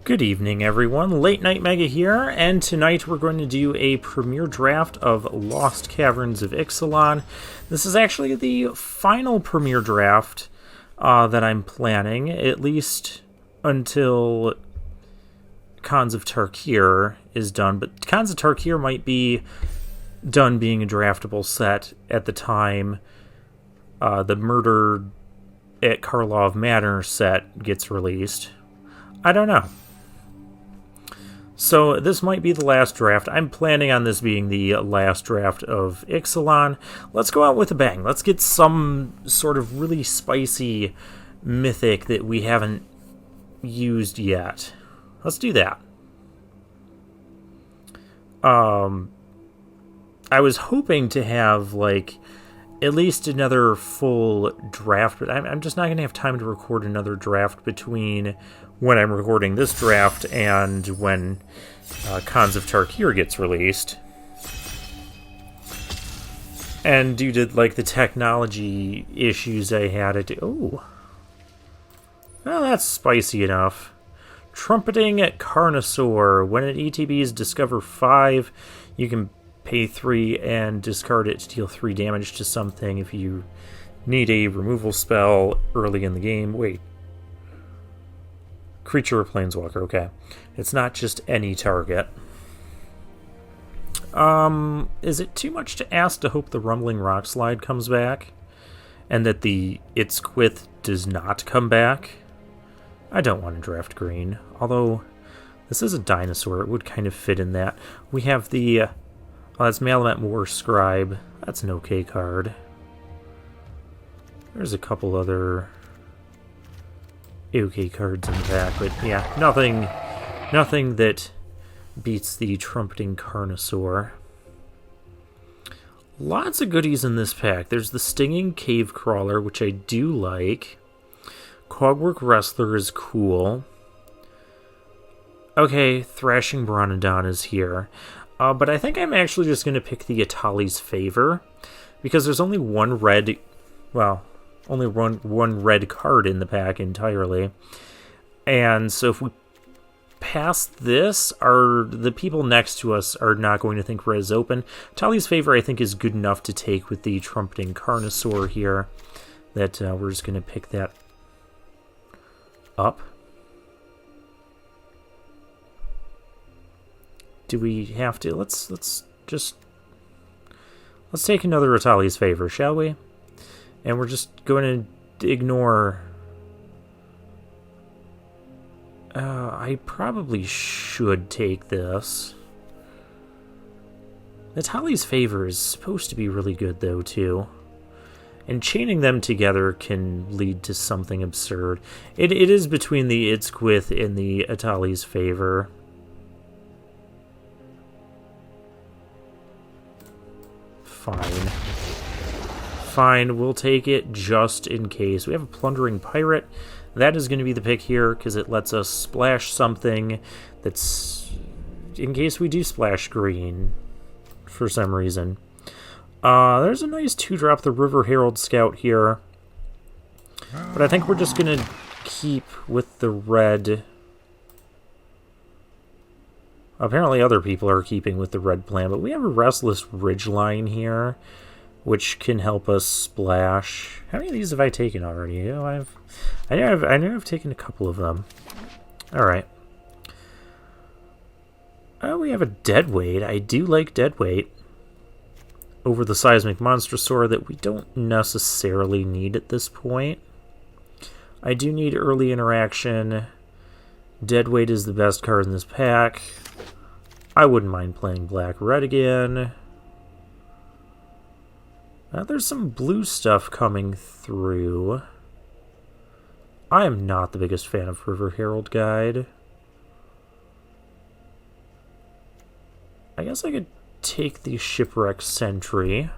Good evening, everyone. Late Night Mega here, and tonight we're going to do a premiere draft of Lost Caverns of Ixalan. This is actually the final premiere draft that I'm planning, at least until Khans of Tarkir is done. But Khans of Tarkir might be done being a draftable set at the time the Murder at Karlov Manor set gets released. I don't know. So this might be the last draft. I'm planning on this being the last draft of Ixalan. Let's go out with a bang. Let's get some sort of really spicy mythic that we haven't used yet. Let's do that. I was hoping to have, at least another full draft, but I'm just not going to have time to record another draft between when I'm recording this draft and when Khans of Tarkir gets released. And due to, the technology issues I had, well, that's spicy enough. Trumpeting at Carnosaur. When an ETBs discover 5, you can pay 3 and discard it to deal 3 damage to something if you need a removal spell early in the game. Wait. Creature or planeswalker, okay. It's not just any target. Is it too much to ask to hope the Rumbling Rock Slide comes back? And that the Itzquith does not come back? I don't want to draft green. Although, this is a dinosaur, it would kind of fit in that. We have the... that's Malamet War Scribe. That's an okay card. There's a couple other okay cards in the back, but yeah, nothing that beats the Trumpeting Carnosaur. Lots of goodies in this pack. There's the Stinging Cave Crawler, which I do like. Cogwork Wrestler is cool. Okay, Thrashing Bronodon is here. But I think I'm actually just going to pick the Atali's Favor, because there's only one red card in the pack entirely. And so if we pass this, the people next to us are not going to think red is open. Atali's Favor, I think, is good enough to take with the Trumpeting Carnosaur here, that we're just going to pick that up. Do we have to? Let's take another Atali's Favor, shall we? And we're just going to ignore... I probably should take this. Atali's Favor is supposed to be really good, though, too. And chaining them together can lead to something absurd. It is between the Itzquith and the Atali's Favor. Fine, we'll take it just in case. We have a Plundering Pirate. That is going to be the pick here because it lets us splash something that's in case we do splash green for some reason. There's a nice 2-drop, the River Herald Scout here. But I think we're just going to keep with the red. Apparently other people are keeping with the red plan, but we have a Restless Ridgeline here, which can help us splash. How many of these have I taken already? I know I've taken a couple of them. Alright. We have a Deadweight. I do like Deadweight over the Seismic Monstrosaur that we don't necessarily need at this point. I do need early interaction. Deadweight is the best card in this pack. I wouldn't mind playing black-red again. There's some blue stuff coming through. I am not the biggest fan of River Herald Guide. I guess I could take the Shipwreck Sentry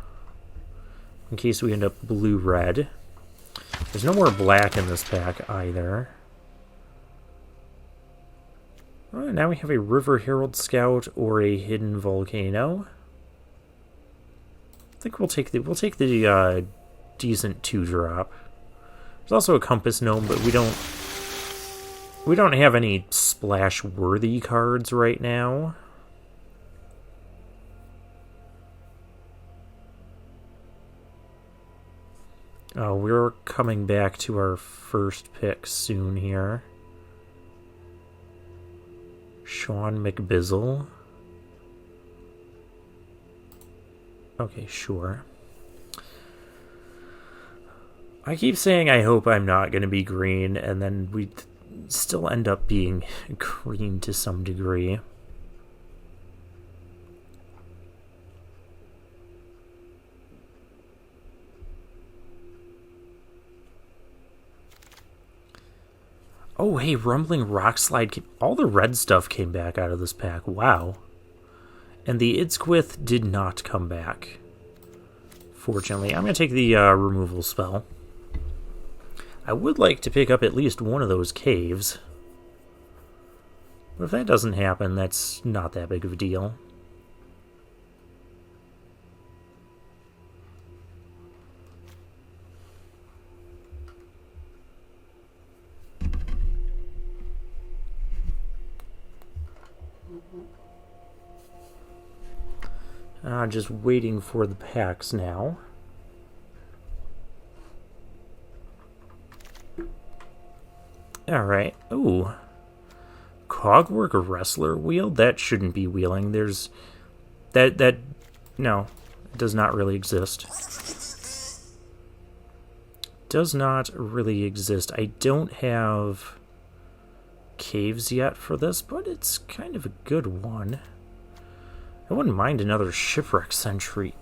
in case we end up blue-red. There's no more black in this pack either. Oh, now we have a River Herald Scout or a Hidden Volcano. I think we'll take the decent 2-drop. There's also a Compass Gnome, but we don't We don't have any splash-worthy cards right now. Oh, we're coming back to our first pick soon here. Sean McBizzle. Okay, sure. I keep saying I hope I'm not going to be green, and then we still end up being green to some degree. Oh, hey, Rumbling Rockslide. All the red stuff came back out of this pack. Wow. And the Idsquith did not come back. Fortunately, I'm going to take the removal spell. I would like to pick up at least one of those caves. But if that doesn't happen, that's not that big of a deal. Just waiting for the packs now. Alright. Ooh. Cogwork Wrestler wheel? That shouldn't be wheeling. There's... No. It does not really exist. Does not really exist. I don't have caves yet for this, but it's kind of a good one. I wouldn't mind another Shipwreck Sentry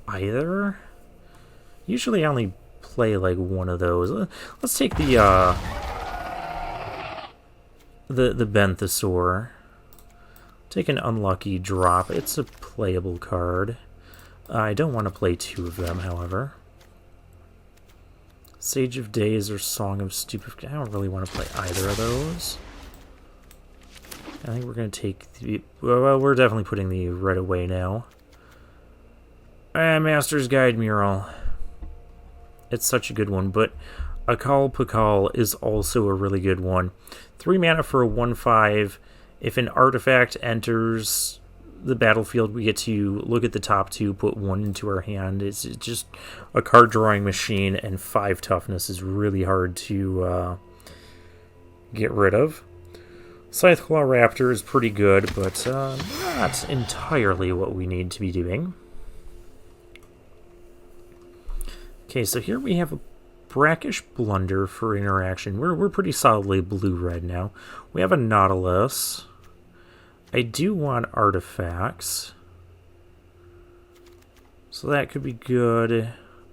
either. Usually I only play like one of those. Let's take the Benthesaur. Take an unlucky drop. It's a playable card. I don't want to play two of them, however. Sage of Days or Song of Stupid. I don't really want to play either of those. I think we're going to take the... Well, we're definitely putting the red away now. Master's Guide Mural. It's such a good one, but Akal Pakal is also a really good one. 3 mana for a 1/5. If an artifact enters the battlefield, we get to look at the top 2, put 1 into our hand. It's just a card drawing machine, and 5 toughness is really hard to get rid of. Scytheclaw Raptor is pretty good, but not entirely what we need to be doing. Okay, so here we have a Brackish Blunder for interaction. We're pretty solidly blue-red now. We have a Nautilus. I do want artifacts, so that could be good.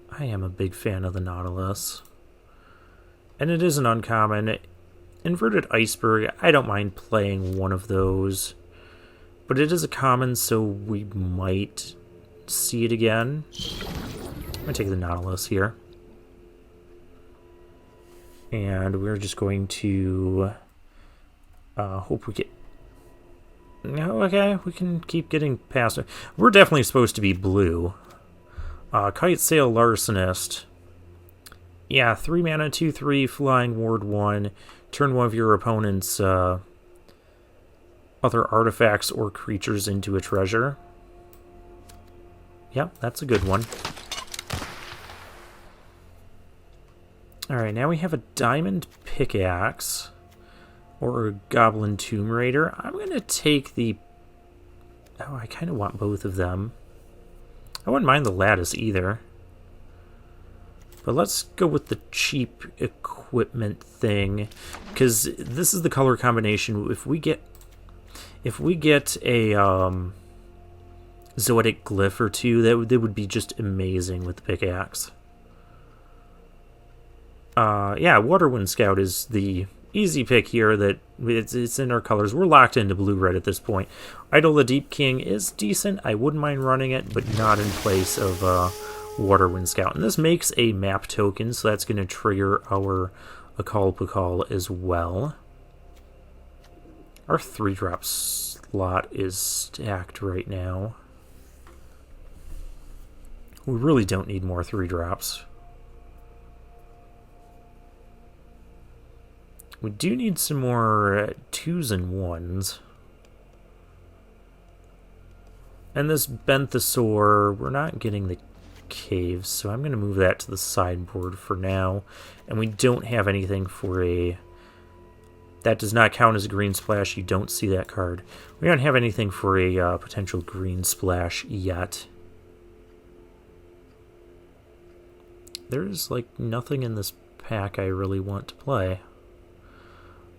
I am a big fan of the Nautilus. And it is an uncommon. Inverted Iceberg, I don't mind playing one of those, but it is a common, so we might see it again. I'm going to take the Nautilus here. And we're just going to hope we get... No, okay, we can keep getting past it. We're definitely supposed to be blue. Kite Sail Larcenist. Yeah, 3 mana, 2/3, Flying Ward 1. Turn one of your opponent's other artifacts or creatures into a treasure. Yep, that's a good one. Alright, now we have a Diamond Pickaxe or a Goblin Tomb Raider. I'm going to take the... Oh, I kind of want both of them. I wouldn't mind the Lattice either. But let's go with the cheap equipment thing, because this is the color combination. If we get a Zoetic Glyph or two, that would be just amazing with the pickaxe. Yeah, Waterwind Scout is the easy pick here. That it's in our colors. We're locked into blue-red at this point. Idol the Deep King is decent. I wouldn't mind running it, but not in place of Waterwind Scout. And this makes a map token, so that's going to trigger our Akal Pakal as well. Our 3-drop slot is stacked right now. We really don't need more 3-drops. We do need some more 2s and 1s. And this Benthesaur, we're not getting the caves, so I'm going to move that to the sideboard for now. And we don't have anything for a... That does not count as a green splash. You don't see that card. We don't have anything for a potential green splash yet. There's, like, nothing in this pack I really want to play.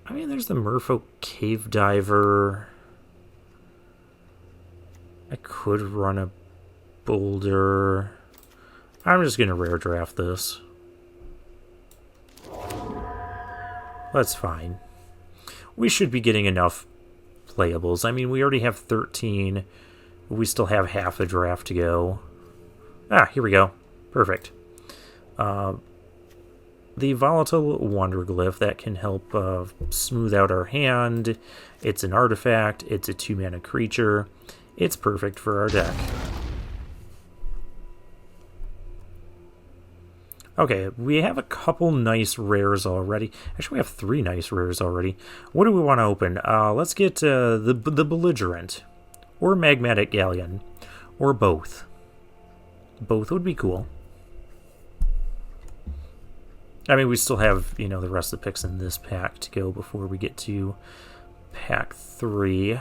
I mean, there's the Merfolk Cave Diver. I could run a Boulder. I'm just going to rare draft this. That's fine. We should be getting enough playables. I mean, we already have 13. We still have half a draft to go. Ah, here we go. Perfect. The Volatile Wanderglyph, that can help smooth out our hand. It's an artifact. It's a 2-mana creature. It's perfect for our deck. Okay, we have a couple nice rares already. Actually, we have 3 nice rares already. What do we want to open? Let's get the Belligerent. Or Magmatic Galleon. Or both. Both would be cool. I mean, we still have, you know, the rest of the picks in this pack to go before we get to pack 3.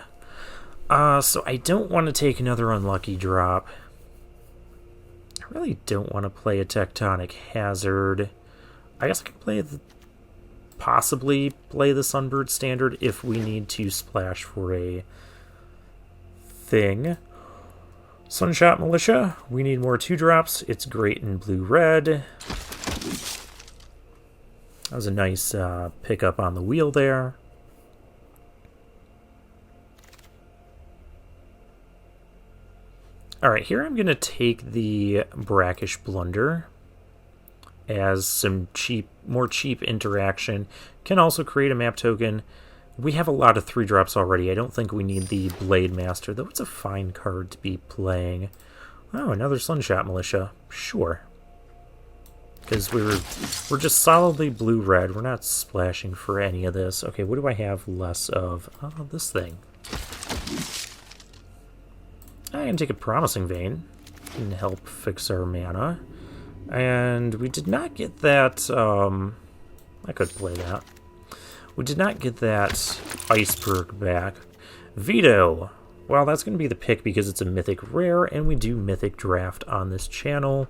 So I don't want to take another unlucky drop. I really don't want to play a Tectonic Hazard. I guess I can possibly play the Sunbird Standard if we need to splash for a thing. Sunshot Militia, we need more 2-drops. It's great in blue-red. That was a nice pickup on the wheel there. Alright, here I'm going to take the Brackish Blunder as some more cheap interaction. Can also create a map token. We have a lot of 3-drops already. I don't think we need the Blade Master, though it's a fine card to be playing. Oh, another Sunshot Militia. Sure. Because we're just solidly blue-red. We're not splashing for any of this. Okay, what do I have less of? Oh, this thing. I can take a Promising Vein and help fix our mana. And we did not get that... I could play that. We did not get that Iceberg back. Veto. Well, that's going to be the pick because it's a Mythic Rare, and we do Mythic Draft on this channel.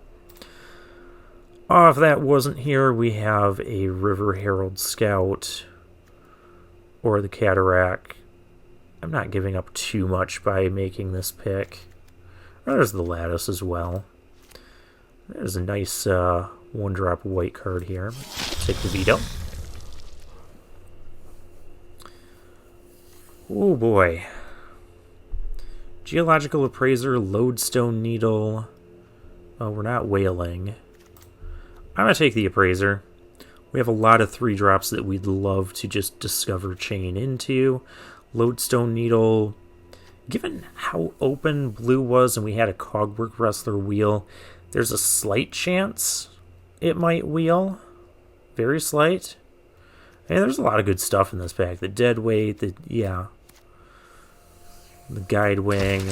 If that wasn't here, we have a River Herald Scout or the Cataract. I'm not giving up too much by making this pick. There's the Lattice as well. There's a nice 1-drop white card here. Take the veto. Oh boy. Geological Appraiser, Lodestone Needle. Oh, we're not whaling. I'm going to take the Appraiser. We have a lot of 3-drops that we'd love to just discover chain into. Lodestone Needle. Given how open blue was and we had a Cogwork Wrestler wheel, there's a slight chance it might wheel. Very slight. And there's a lot of good stuff in this pack. The Deadweight, the Guide Wing.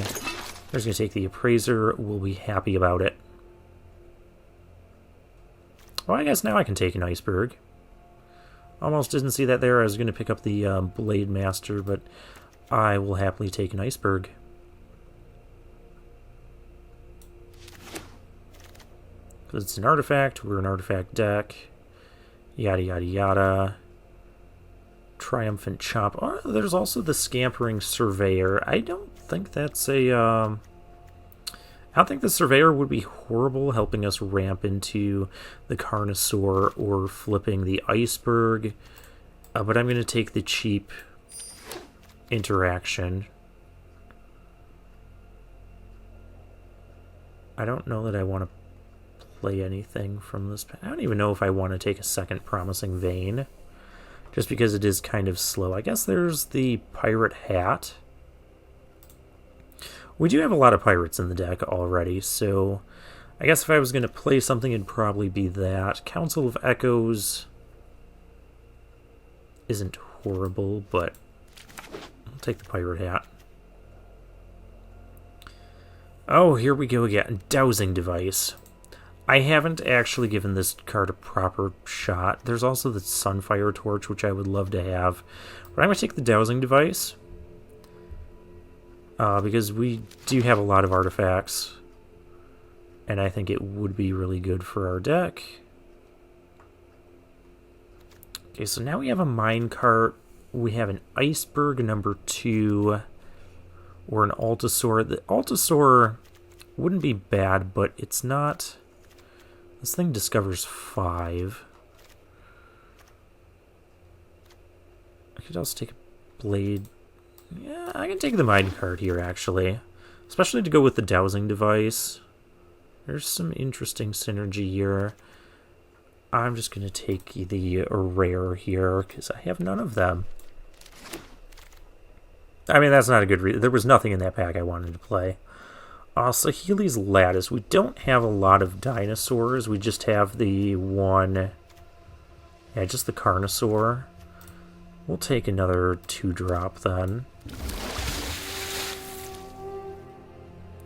There's going to take the Appraiser. We'll be happy about it. Well, I guess now I can take an Iceberg. Almost didn't see that there. I was going to pick up the Blade Master, but I will happily take an Iceberg. Because it's an artifact. We're an artifact deck. Yada, yada, yada. Triumphant Chop. Oh, there's also the Scampering Surveyor. I don't think that's a... I don't think the Surveyor would be horrible helping us ramp into the Carnosaur or flipping the Iceberg. But I'm going to take the cheap interaction. I don't know that I want to play anything from this. I don't even know if I want to take a second Promising Vein. Just because it is kind of slow. I guess there's the Pirate Hat. We do have a lot of pirates in the deck already, so I guess if I was going to play something, it'd probably be that. Council of Echoes. isn't horrible, but I'll take the pirate hat. Oh, here we go again. Dowsing device. I haven't actually given this card a proper shot. There's also the Sunfire Torch, which I would love to have. But I'm going to take the dowsing device. Because we do have a lot of artifacts. And I think it would be really good for our deck. Okay, so now we have a minecart. We have an iceberg number 2. Or an Altasaur. The Altasaur wouldn't be bad, but it's not... This thing discovers 5. I could also take a blade. Yeah, I can take the minecart here, actually. Especially to go with the dowsing device. There's some interesting synergy here. I'm just going to take the rare here, because I have none of them. I mean, that's not a good reason. There was nothing in that pack I wanted to play. Saheeli's Lattice. We don't have a lot of dinosaurs. We just have the one... Yeah, just the Carnosaur. We'll take another 2-drop then.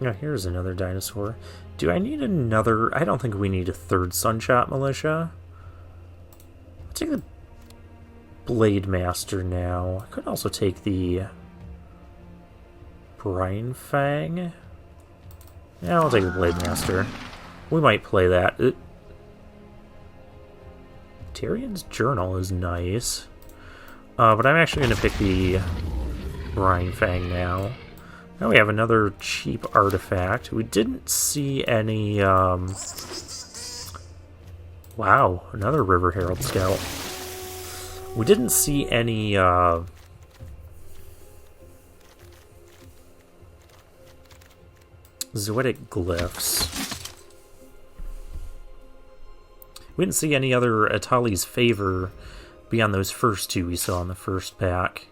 Oh, here's another dinosaur. Do I need another... I don't think we need a 3rd Sunshot Militia. I'll take the Blade Master now. I could also take the... Brine Fang. Yeah, I'll take the Blade Master. We might play that. Tyrion's Journal is nice. But I'm actually going to pick the Brine Fang now. Now we have another cheap artifact. We didn't see any... Wow, another River Herald Scout. We didn't see any... Zoetic Glyphs. We didn't see any other Atali's Favor beyond those first 2 we saw in the first pack.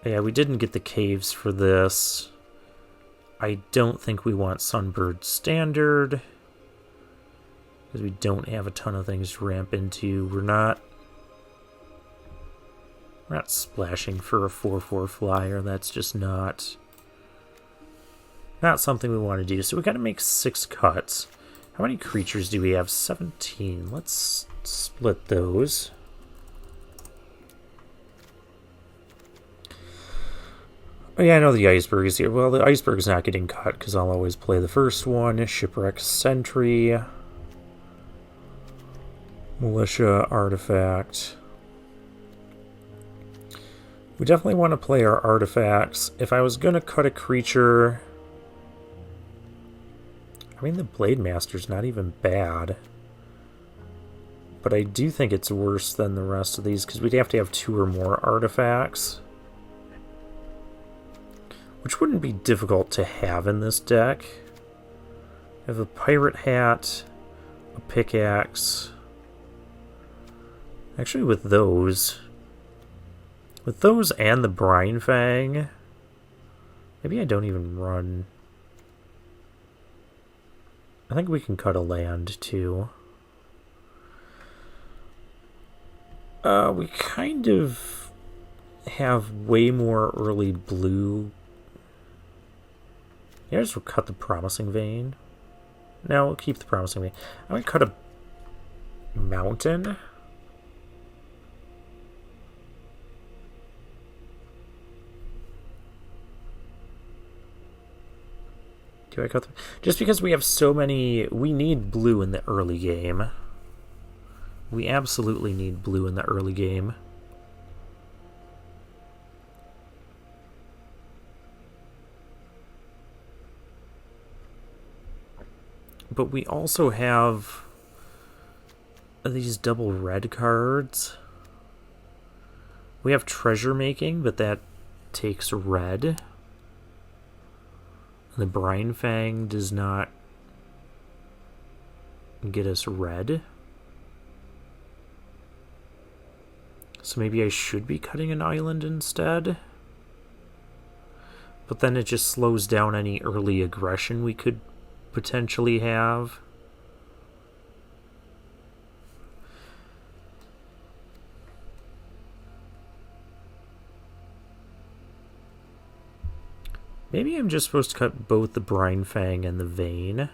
Yeah, we didn't get the caves for this. I don't think we want Sunbird Standard, because we don't have a ton of things to ramp into. We're not splashing for a 4/4 flyer. That's just not something we want to do. So we got to make 6 cuts. How many creatures do we have? 17. Let's split those. Oh yeah, I know the iceberg is here. Well, the iceberg is not getting cut because I'll always play the first one. Shipwreck Sentry. Militia Artifact. We definitely want to play our artifacts. If I was going to cut a creature... I mean, the Blade Master's not even bad. But I do think it's worse than the rest of these, because we'd have to have 2 or more artifacts. Which wouldn't be difficult to have in this deck. I have a Pirate Hat, a Pickaxe. Actually, with those and the Brine Fang, maybe I don't even run... I think we can cut a land, too. We kind of have way more early blue. Yeah, just cut the Promising Vein. No, we'll keep the Promising Vein. I'm going to cut a mountain. Do I cut them? Just because we have so many... We need blue in the early game. We absolutely need blue in the early game. But we also have these double red cards. We have Treasure Making, but that takes red. The Brine Fang does not get us red. So maybe I should be cutting an island instead. But then it just slows down any early aggression we could potentially have. Maybe I'm just supposed to cut both the Brine Fang and the Vein.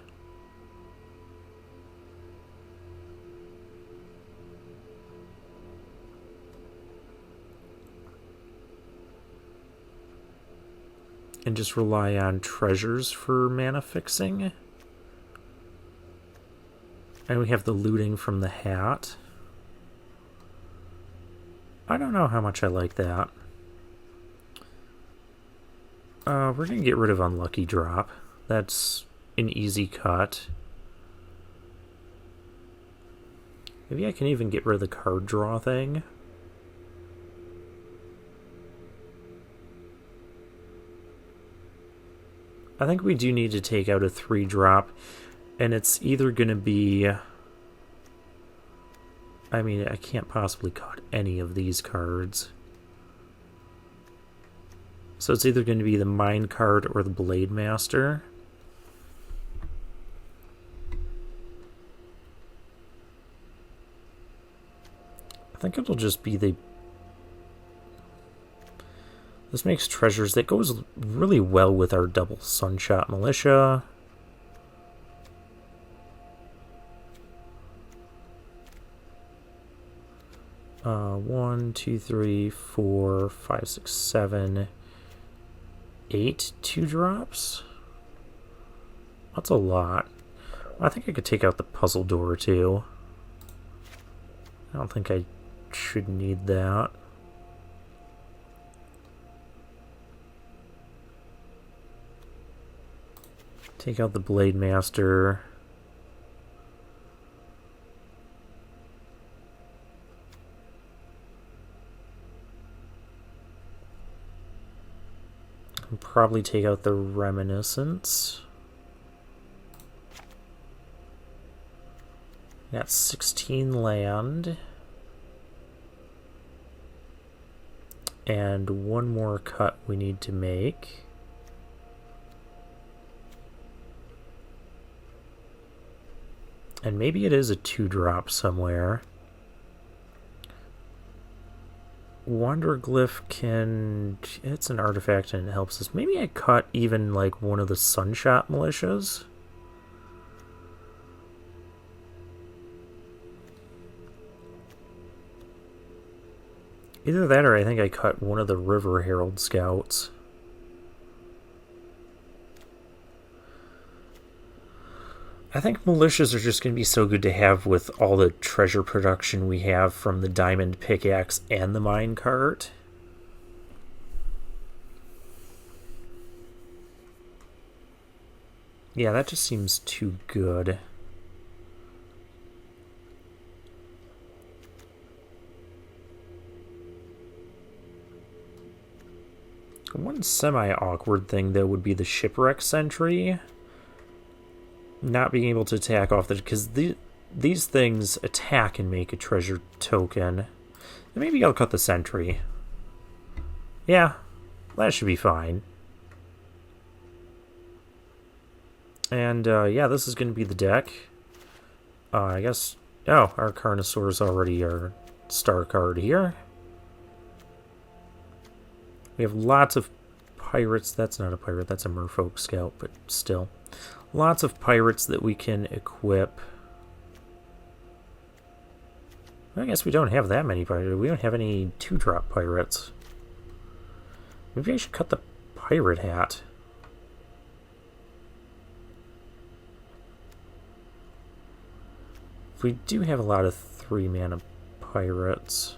And just rely on treasures for mana fixing. And we have the looting from the hat. I don't know how much I like that. We're going to get rid of Unlucky Drop. That's an easy cut. Maybe I can even get rid of the card draw thing. I think we do need to take out a 3-drop, and it's either going to be... I mean, I can't possibly cut any of these cards. So it's either going to be the Mine card or the Blade Master. I think it'll just be the... This makes treasures. That goes really well with our double Sunshot Militia. One, two, three, 4, 5, 6, 7, 8 2-drops. That's a lot. I think I could take out the puzzle door too. I don't think I should need that. Take out the Blade Master. And probably take out the Reminiscence. Got 16 land. And one more cut we need to make. And maybe it is a 2-drop somewhere. Wanderglyph can... It's an artifact and it helps us. Maybe I cut even like one of the Sunshot Militias. Either that or I think I cut one of the River Herald Scouts. I think militias are just going to be so good to have with all the treasure production we have from the Diamond Pickaxe and the Minecart. Yeah, that just seems too good. One semi-awkward thing, though, would be the Shipwreck Sentry. Not being able to attack off the... Because these things attack and make a treasure token. And maybe I'll cut the Sentry. Yeah, that should be fine. And, yeah, this is going to be the deck. I guess... Oh, our Carnosaur's already our star card here. We have lots of pirates. That's not a pirate, that's a Merfolk Scout, but still. Lots of pirates that we can equip. I guess we don't have that many pirates. We don't have any 2-drop pirates. Maybe I should cut the pirate hat. We do have a lot of 3-mana pirates.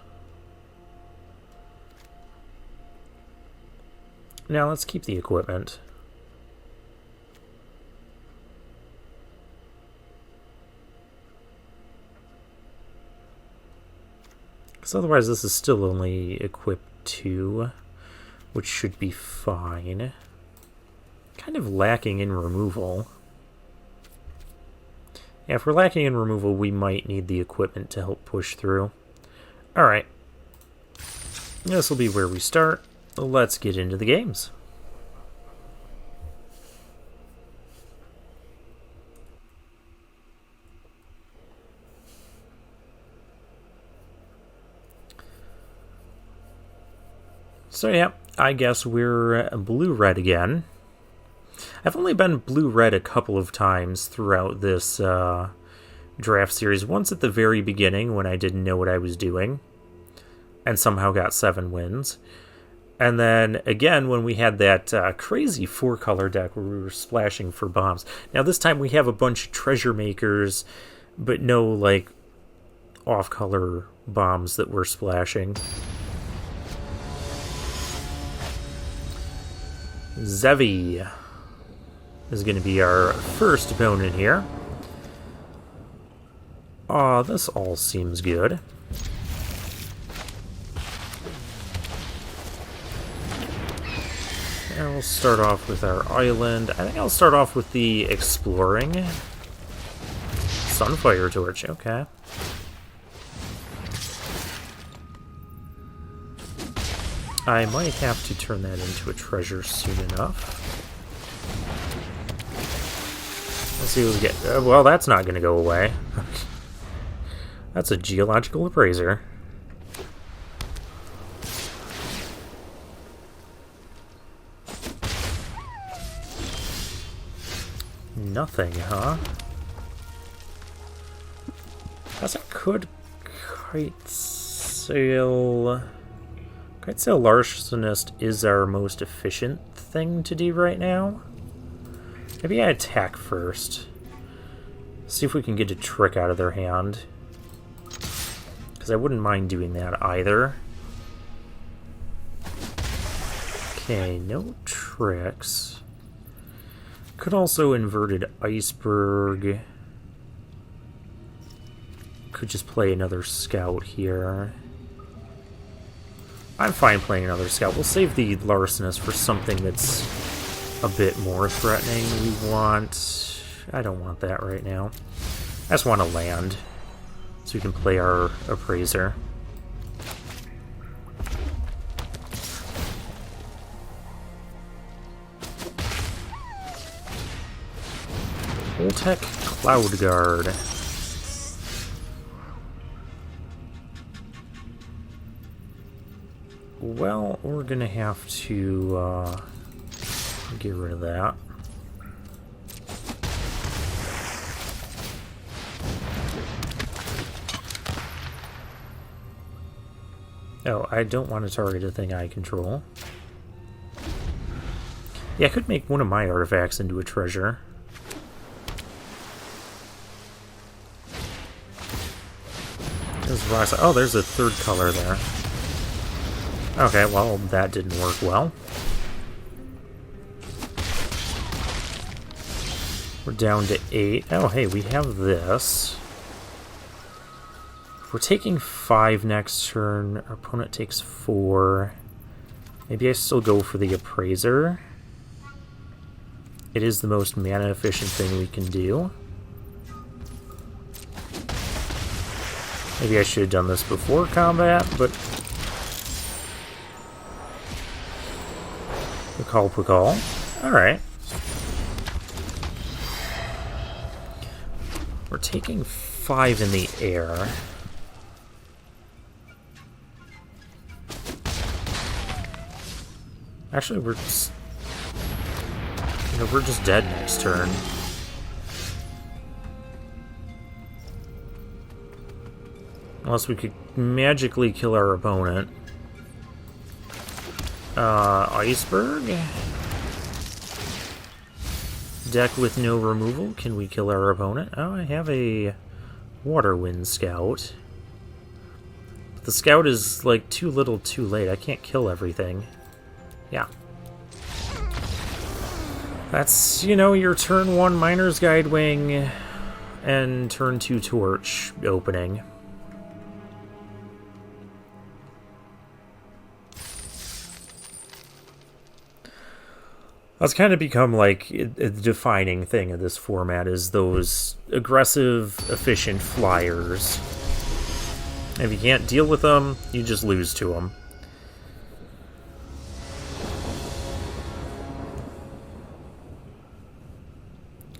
Now let's keep the equipment. Because otherwise this is still only equipped 2, which should be fine. Kind of lacking in removal. Yeah, if we're lacking in removal, we might need the equipment to help push through. Alright. This will be where we start. Let's get into the games. So yeah, I guess we're blue-red again. I've only been blue-red a couple of times throughout this draft series. Once at the very beginning when I didn't know what I was doing and somehow got 7 wins. And then again when we had that crazy 4-color deck where we were splashing for bombs. Now this time we have a bunch of treasure makers, but no like off-color bombs that we're splashing. Zevi is going to be our first opponent here. This all seems good. And we'll start off with our island. I think I'll start off with the exploring. Sunfire Torch, okay. I might have to turn that into a treasure soon enough. Let's see what we get. Well, that's not going to go away. That's a geological appraiser. Nothing, huh? Guess I could kite sail. Kite sail larcenist is our most efficient thing to do right now. Maybe I attack first. See if we can get a trick out of their hand. Because I wouldn't mind doing that either. Okay, no tricks. Could also inverted iceberg. Could just play another scout here. I'm fine playing another scout. We'll save the larcenist for something that's a bit more threatening. We want... I don't want that right now. I just want to land so we can play our appraiser. Voltec Cloud Guard. Well, we're gonna have to get rid of that. Oh, I don't want to target a thing I control. Yeah, I could make one of my artifacts into a treasure. Oh, there's a 3rd color there. Okay, well, that didn't work well. We're down to 8. Oh, hey, we have this. If we're taking 5 next turn, our opponent takes 4. Maybe I still go for the appraiser. It is the most mana efficient thing we can do. Maybe I should have done this before combat, but... Pakal. Alright. We're taking 5 in the air. Actually, we're just... You know, we're just dead next turn. Unless we could magically kill our opponent. Iceberg? Deck with no removal. Can we kill our opponent? Oh, I have a Waterwind Scout. But the Scout is, like, too little too late. I can't kill everything. Yeah. That's, you know, your turn 1 Miner's Guide Wing and turn 2 Torch opening. That's kind of become like a defining thing of this format is those aggressive, efficient flyers. If you can't deal with them, you just lose to them.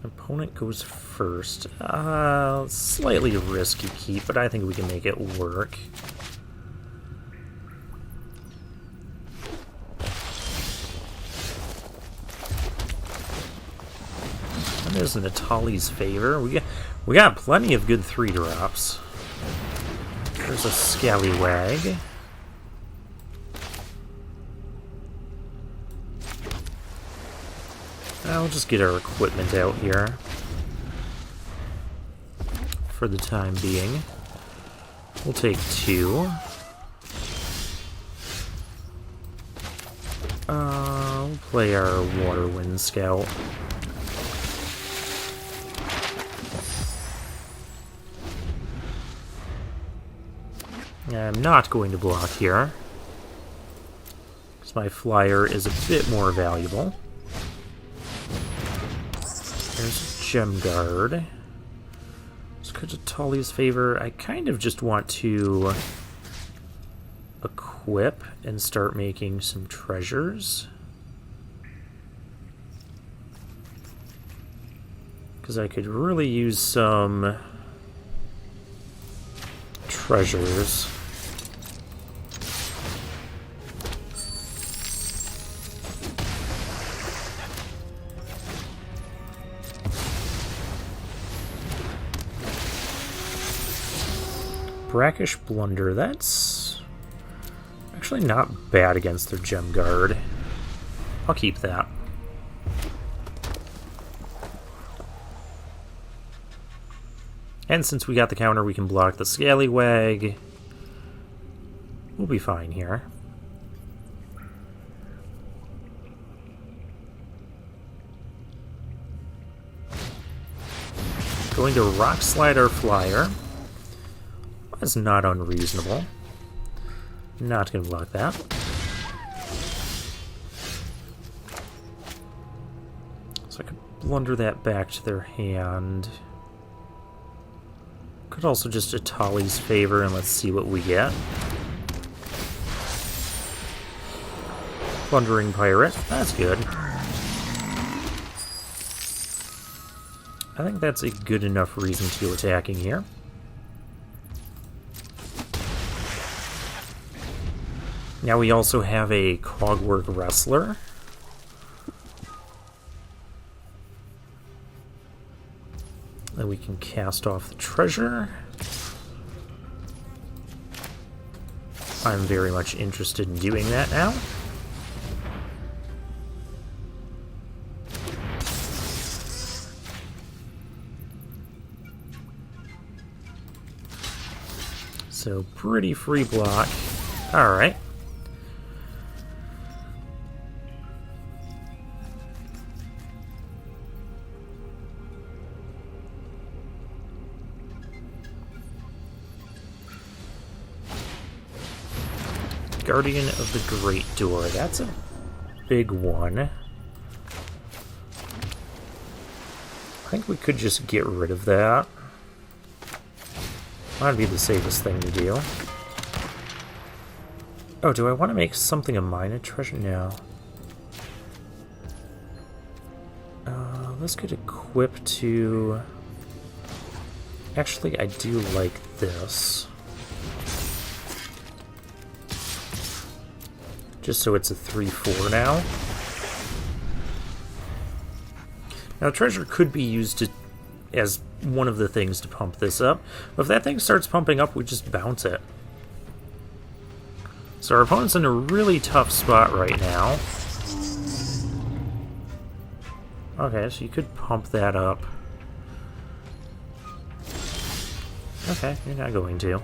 Opponent goes first. Slightly risky keep, but I think we can make it work. is an Atali's Favor. We got plenty of good 3-drops. There's a Scallywag. I'll just get our equipment out here for the time being. We'll take 2. We'll play our Water Wind Scout. I'm not going to block here, because my flyer is a bit more valuable. There's a Gem Guard. Let's go to Tully's Favor. I kind of just want to equip and start making some treasures, because I could really use some treasures. Brackish Blunder, that's actually not bad against their Gem Guard. I'll keep that. And since we got the counter, we can block the Scallywag. We'll be fine here. Going to Rock Slide our Flyer. That's not unreasonable. Not going to block that. So I could blunder that back to their hand. Could also just Atali's Favor and let's see what we get. Plundering Pirate. That's good. I think that's a good enough reason to go attacking here. Now we also have a Cogwork Wrestler. Then we can cast off the treasure. I'm very much interested in doing that now. So pretty free block. Alright. Guardian of the Great Door. That's a big one. I think we could just get rid of that. That'd be the safest thing to do. Oh, do I want to make something a mine treasure? No. Let's get equipped to... Actually, I do like this. Just so it's a 3-4 now. Now, treasure could be used as one of the things to pump this up. But if that thing starts pumping up, we just bounce it. So our opponent's in a really tough spot right now. Okay, so you could pump that up. Okay, you're not going to.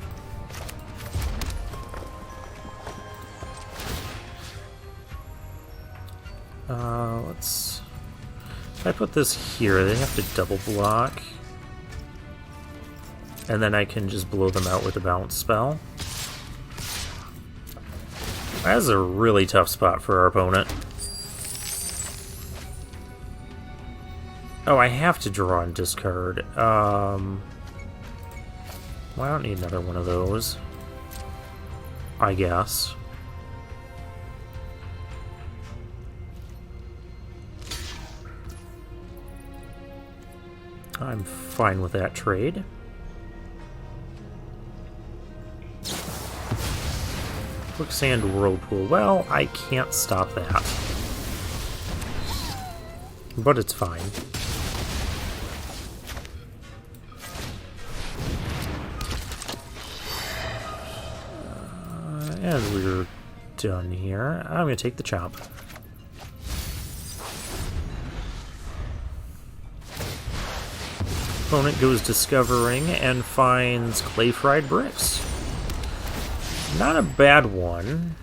Let's... If I put this here, they have to double block. And then I can just blow them out with a bounce spell. That's a really tough spot for our opponent. Oh, I have to draw and discard. Well, I don't need another one of those, I guess. I'm fine with that trade. Quicksand Whirlpool. Well, I can't stop that. But it's fine. And we're done here. I'm going to take the chop. Opponent goes discovering and finds clay-fried bricks. Not a bad one.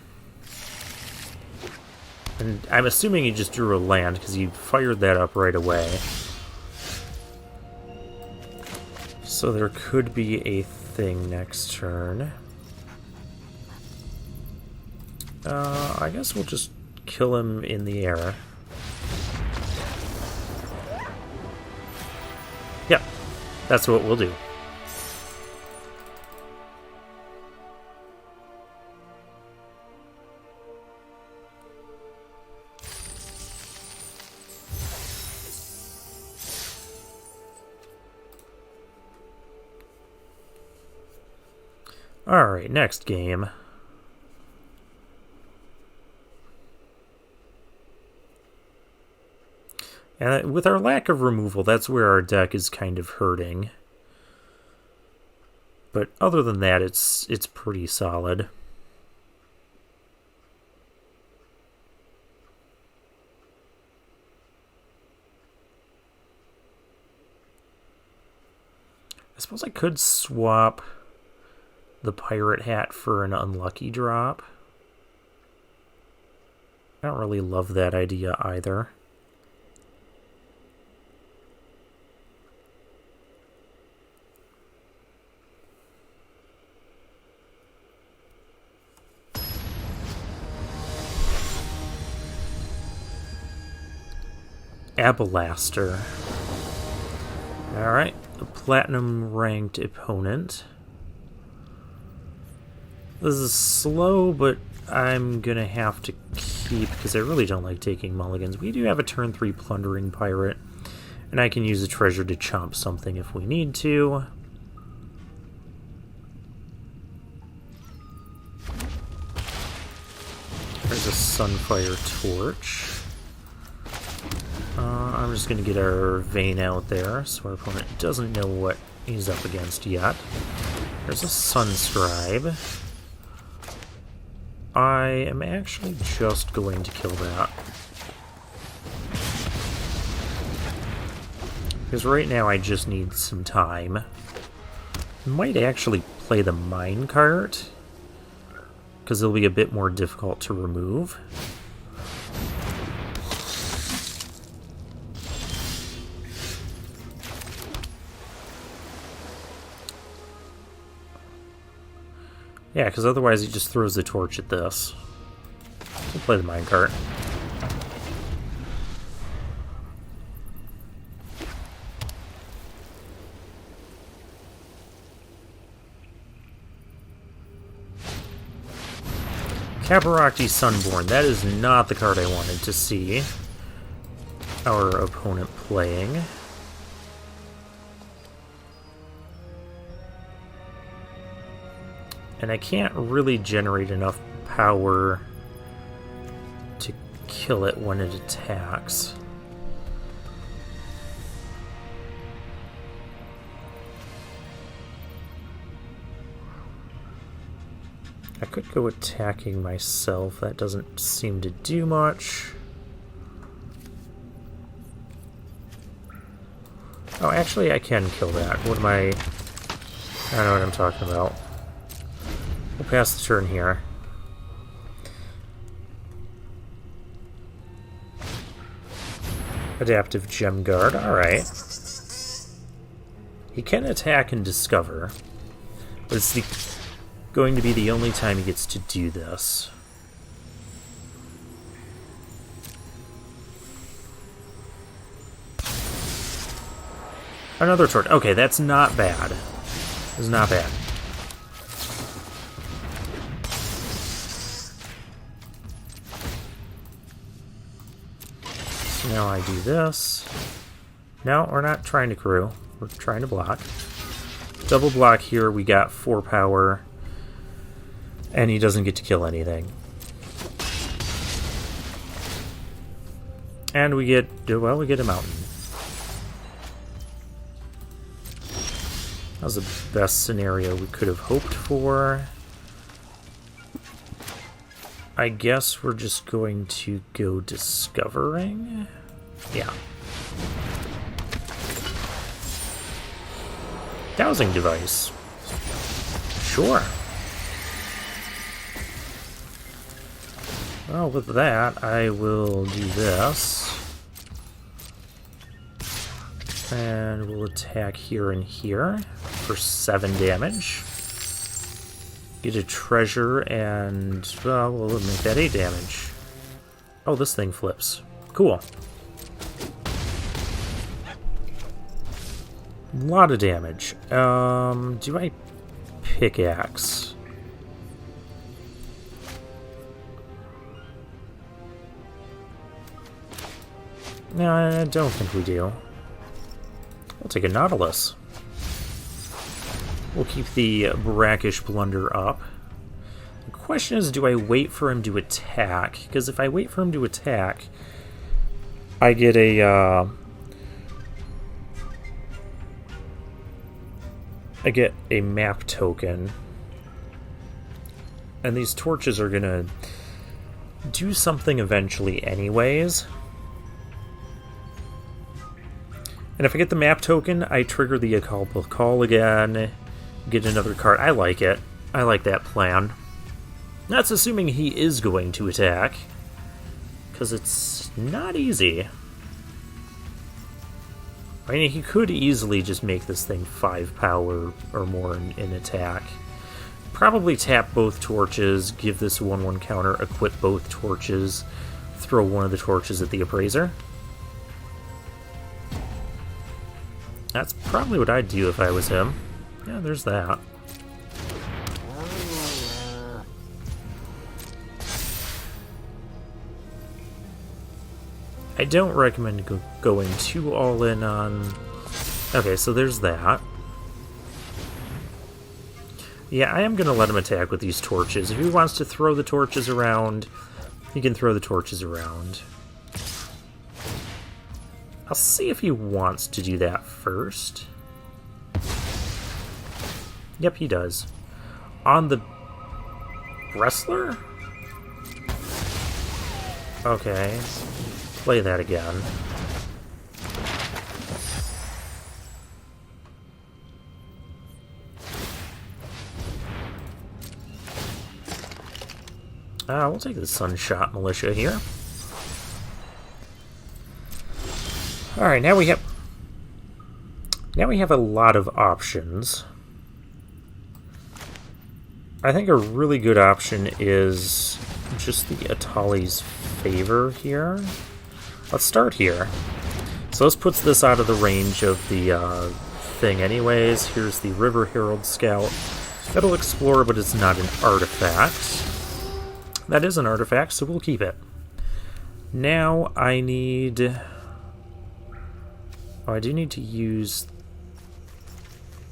And I'm assuming he just drew a land because he fired that up right away. So there could be a thing next turn. I guess we'll just kill him in the air. Yep, that's what we'll do. Alright, next game. And with our lack of removal, that's where our deck is kind of hurting. But other than that, it's pretty solid. I suppose I could swap the pirate hat for an unlucky drop. I don't really love that idea either. Abalaster. Alright, a platinum ranked opponent. This is slow, but I'm gonna have to keep because I really don't like taking mulligans. We do have a turn 3 plundering pirate, and I can use a treasure to chomp something if we need to. There's a Sunfire Torch. I'm just going to get our Vein out there so our opponent doesn't know what he's up against yet. There's a Sunscribe. I am actually just going to kill that. Because right now I just need some time. Might actually play the Minecart, because it'll be a bit more difficult to remove. Yeah, because otherwise he just throws the torch at this. We'll play the minecart. Cabarocti Sunborn. That is not the card I wanted to see our opponent playing. And I can't really generate enough power to kill it when it attacks. I could go attacking myself. That doesn't seem to do much. Oh, actually, I can kill that. What am I... I don't know what I'm talking about. We'll pass the turn here. Adaptive Gem Guard, alright. He can attack and discover, but it's going to be the only time he gets to do this. Another torch. Okay, that's not bad. It's not bad. Now I do this. No, we're not trying to crew. We're trying to block. Double block here, we got 4 power. And he doesn't get to kill anything. And we get, well, we get a mountain. That was the best scenario we could have hoped for. I guess we're just going to go discovering. Yeah. Dowsing device. Sure. Well, with that, I will do this. And we'll attack here and here for 7 damage. Get a treasure and, well, we'll make that 8 damage. Oh, this thing flips. Cool. A lot of damage. Do I pickaxe? No, I don't think we do. We'll take a Nautilus. We'll keep the brackish blunder up. The question is, do I wait for him to attack? Because if I wait for him to attack, I get a map token. And these torches are gonna do something eventually anyways. And if I get the map token, I trigger the Acalpa Call again, get another card. I like it. I like that plan. That's assuming he is going to attack, because it's not easy. I mean, he could easily just make this thing 5 power or more in attack. Probably tap both torches, give this 1/1 counter, equip both torches, throw one of the torches at the Appraiser. That's probably what I'd do if I was him. Yeah, there's that. I don't recommend going too all in on... Okay, so there's that. Yeah, I am going to let him attack with these torches. If he wants to throw the torches around, he can throw the torches around. I'll see if he wants to do that first. Yep, he does. On the wrestler? Okay. Play that again. We'll take the Sunshot Militia here. Alright, now we have a lot of options. I think a really good option is just the Atali's Favor here. Let's start here. So this puts this out of the range of the thing anyways. Here's the River Herald Scout. That'll explore, but it's not an artifact. That is an artifact, so we'll keep it. Now I need... Oh, I do need to use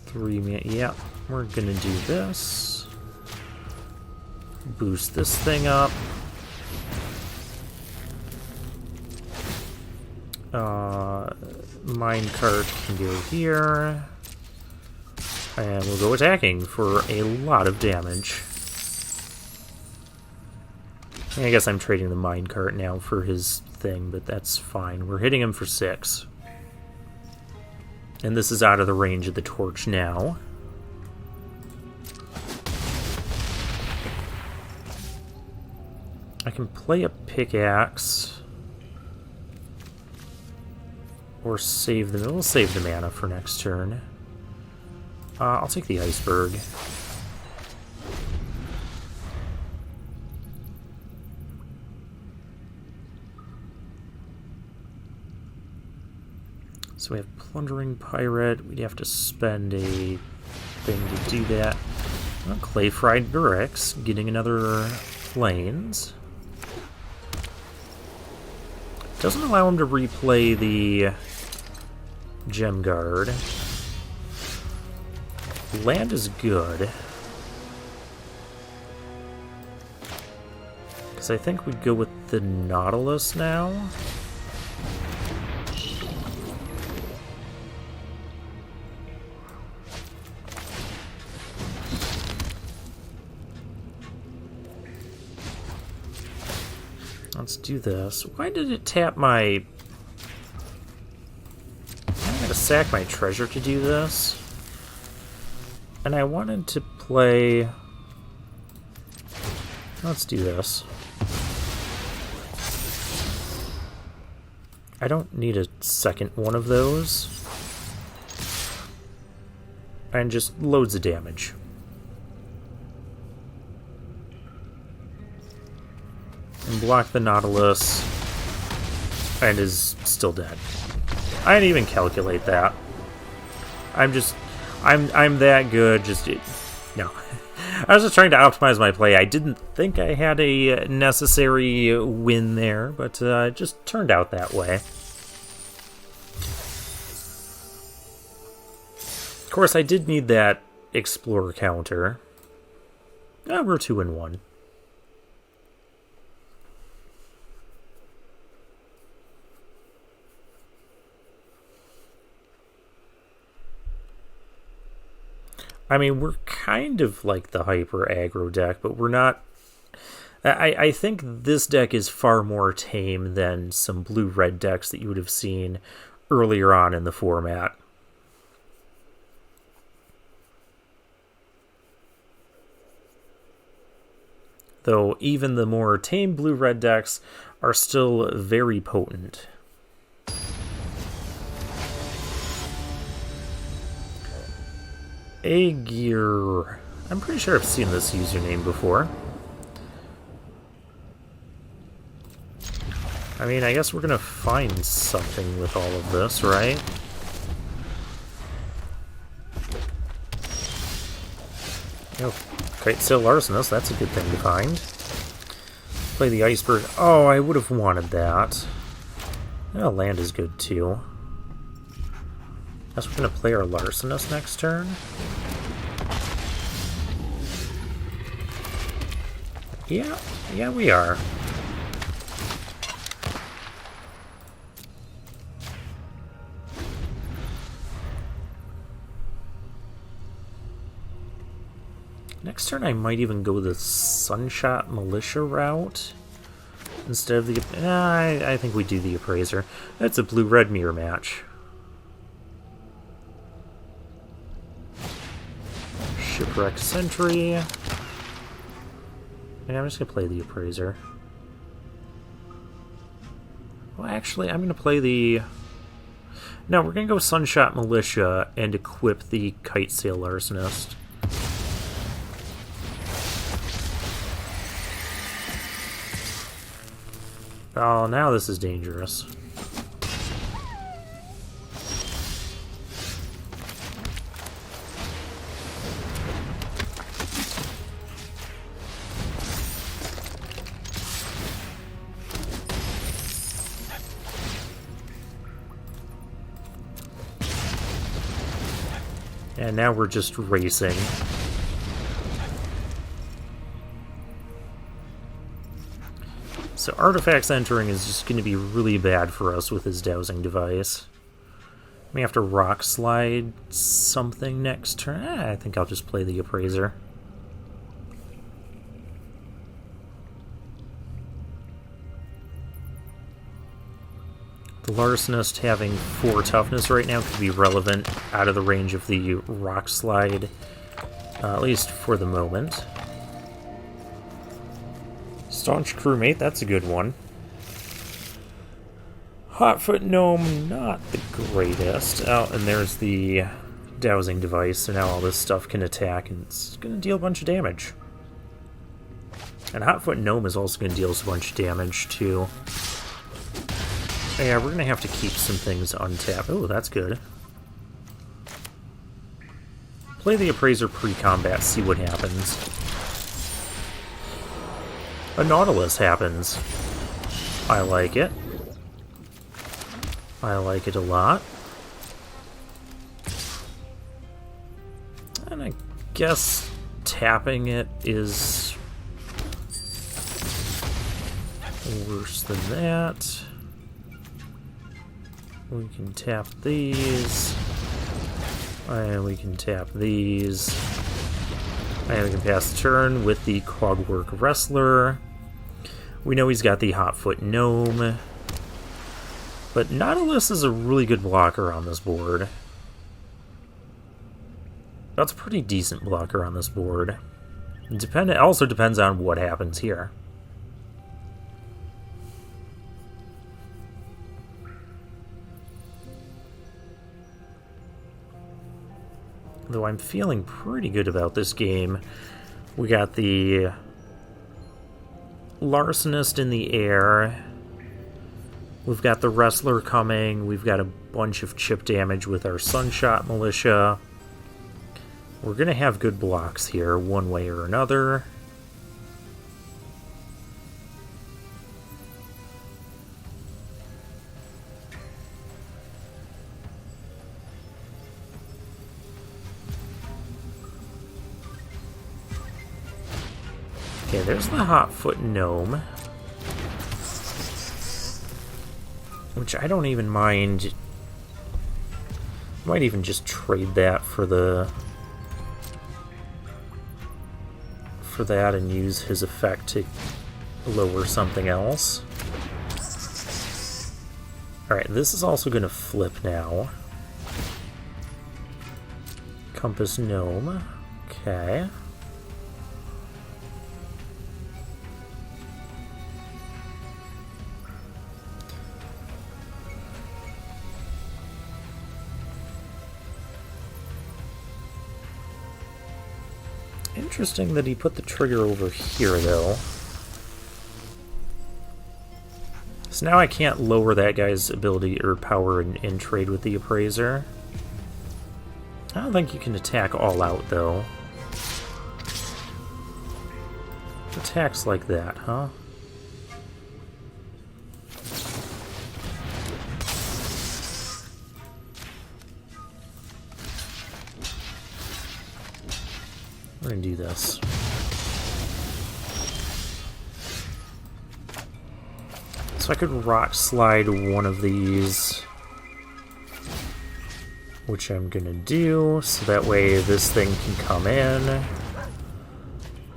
3 mana. Yeah, we're gonna do this. Boost this thing up. Minecart can go here. And we'll go attacking for a lot of damage. I guess I'm trading the minecart now for his thing, but that's fine. We're hitting him for 6. And this is out of the range of the torch now. I can play a pickaxe. Or save the... We'll save the mana for next turn. I'll take the iceberg. So we have Plundering Pirate. We'd have to spend a thing to do that. Well, Clay Fried Bricks, getting another Plains. Doesn't allow him to replay the Gem Guard. Land is good. Because I think we'd go with the Nautilus now. Let's do this. Why did it tap my... I'm gonna sack my treasure to do this. And I wanted to play... Let's do this. I don't need a second one of those. And just loads of damage. And block the Nautilus. And is still dead. I didn't even calculate that. I'm that good, just... No. I was just trying to optimize my play. I didn't think I had a necessary win there, but it just turned out that way. Of course, I did need that Explorer counter. We're 2-1. I mean, we're kind of like the hyper aggro deck, but we're not... I think this deck is far more tame than some blue-red decks that you would have seen earlier on in the format. Though even the more tame blue-red decks are still very potent. Aegir. I'm pretty sure I've seen this username before. I mean, I guess we're gonna find something with all of this, right? Oh, Kite Sail Arsonist, that's a good thing to find. Play the Iceberg. Oh, I would have wanted that. Yeah, land is good too. Guess we're gonna play our Larcenist next turn. Yeah, we are. Next turn I might even go the Sunshot Militia route instead of the... I think we do the Appraiser. That's a blue-red mirror match. Shipwreck Sentry. Yeah, I'm just going to play the Appraiser. Well, actually, I'm going to play the... No, we're going to go Sunshot Militia and equip the Kite Sail Arsonist. Oh, now this is dangerous. And now we're just racing. So Artifacts entering is just going to be really bad for us with his dowsing device. We have to rock slide something next turn. I think I'll just play the Appraiser. The Larcenist having 4 toughness right now could be relevant out of the range of the rock slide, at least for the moment. Staunch Crewmate, that's a good one. Hotfoot Gnome, not the greatest. Oh, and there's the dowsing device, so now all this stuff can attack, and it's going to deal a bunch of damage. And Hotfoot Gnome is also going to deal us a bunch of damage, too. Yeah, we're going to have to keep some things untapped. Oh, that's good. Play the Appraiser pre-combat, see what happens. A Nautilus happens. I like it. I like it a lot. And I guess tapping it is worse than that. We can tap these. And we can tap these. And we can pass the turn with the Cogwork Wrestler. We know he's got the Hotfoot Gnome. But Nautilus is a really good blocker on this board. That's a pretty decent blocker on this board. It also depends on what happens here. Though I'm feeling pretty good about this game. We got the Larcenist in the air. We've got the Wrestler coming. We've got a bunch of chip damage with our Sunshot Militia. We're going to have good blocks here, one way or another. Okay, there's the Hotfoot Gnome. Which I don't even mind. Might even just trade that for that and use his effect to lower something else. Alright, this is also going to flip now. Compass Gnome. Okay. Interesting that he put the trigger over here, though. So now I can't lower that guy's ability or power in trade with the Appraiser. I don't think you can attack all out, though. Attacks like that, huh? We're gonna do this. So I could rock slide one of these, which I'm gonna do, so that way this thing can come in.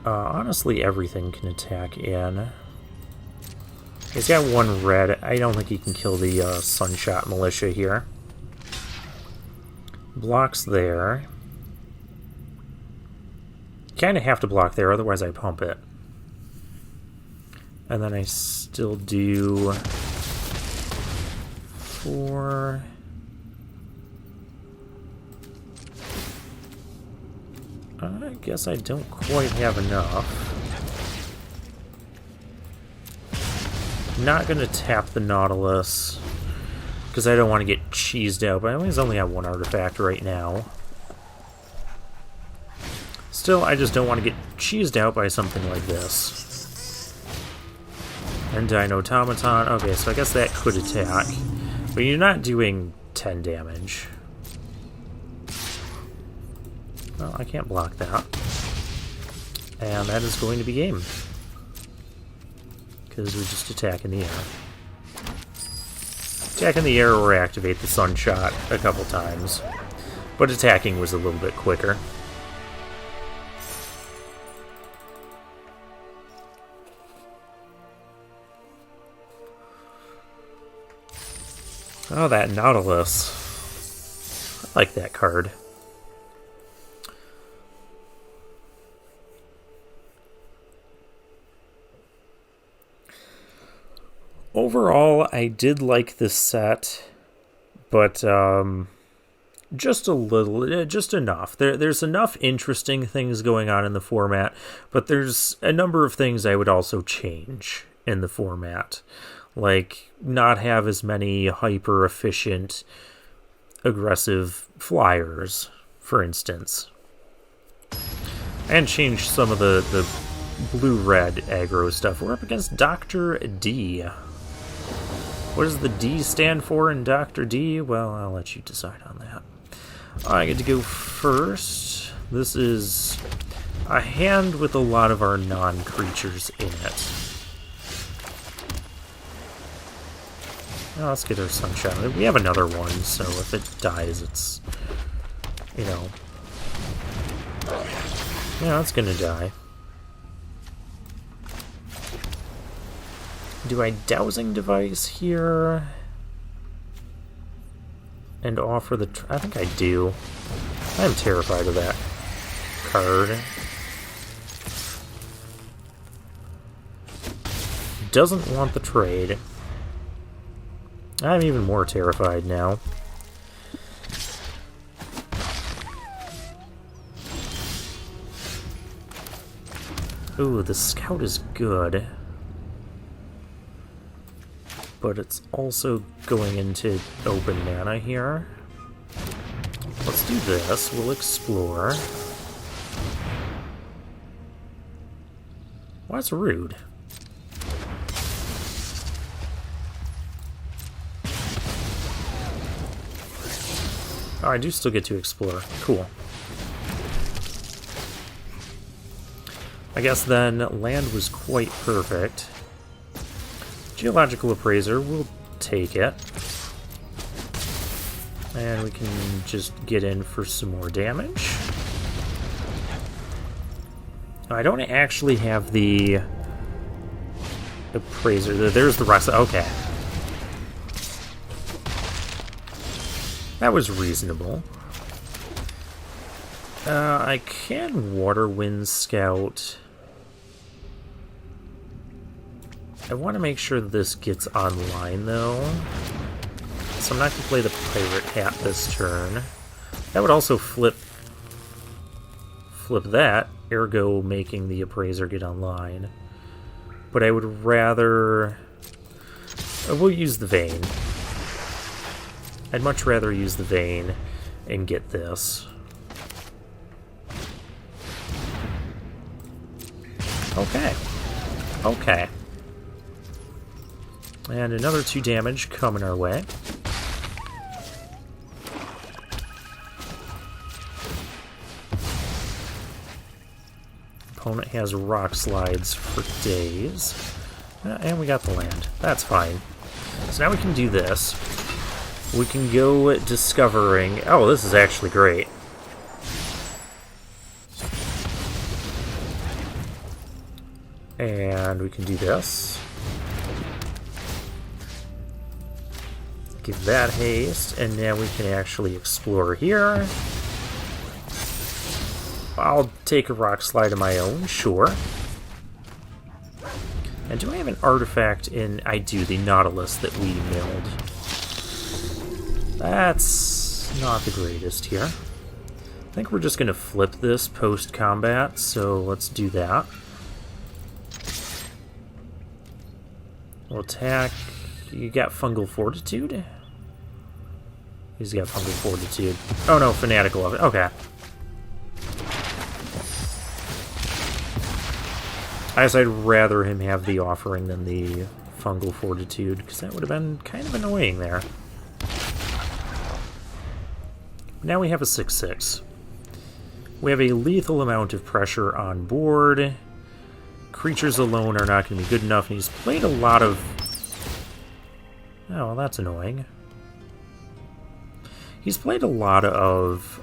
Honestly, everything can attack in. He's got one red. I don't think he can kill the Sunshot Militia here. Blocks there. Kind of have to block there, otherwise I pump it. And then I still do 4. I guess I don't quite have enough. Not gonna tap the Nautilus because I don't want to get cheesed out, but I always only have one artifact right now. Still, I just don't want to get cheesed out by something like this. And Dino Automaton. Okay, so I guess that could attack. But you're not doing 10 damage. Well, I can't block that. And that is going to be game. Because we just attack in the air. Attack in the air or activate the Sunshot a couple times. But attacking was a little bit quicker. Oh, that Nautilus. I like that card. Overall, I did like this set, but just a little, just enough. There's enough interesting things going on in the format, but there's a number of things I would also change in the format. Like, not have as many hyper-efficient, aggressive flyers, for instance. And change some of the blue-red aggro stuff. We're up against Dr. D. What does the D stand for in Dr. D? Well, I'll let you decide on that. I get to go first. This is a hand with a lot of our non-creatures in it. Oh, let's get our Sunshot. We have another one, so if it dies, it's, you know, yeah, it's gonna die. Do I dowsing device here and offer the... I think I do. I'm terrified of that card. Doesn't want the trade. I'm even more terrified now. Ooh, the scout is good. But it's also going into open mana here. Let's do this. We'll explore. Well, that's rude. Oh, I do still get to explore. Cool. I guess then land was quite perfect. Geological Appraiser, we'll take it. And we can just get in for some more damage. I don't actually have the Appraiser. There's the rest. Okay. That was reasonable. I can Water Wind Scout. I want to make sure that this gets online, though. So I'm not going to play the Pirate Hat this turn. That would also flip that, ergo making the Appraiser get online. But I would rather... we'll use the Vein. I'd much rather use the Vein and get this. Okay. Okay. And another 2 damage coming our way. Opponent has rock slides for days. And we got the land. That's fine. So now we can do this. We can go discovering... Oh, this is actually great. And we can do this. Give that haste, and now we can actually explore here. I'll take a rock slide of my own, sure. And do I have an artifact in... I do, the Nautilus that we milled. That's not the greatest here. I think we're just going to flip this post-combat, so let's do that. We'll attack... You got Fungal Fortitude? He's got Fungal Fortitude. Oh no, Fanatical of it. Okay. I guess I'd rather him have the Offering than the Fungal Fortitude, because that would have been kind of annoying there. Now we have a 6/6. We have a lethal amount of pressure on board. Creatures alone are not going to be good enough, and he's played a lot of... Oh, well, that's annoying. He's played a lot of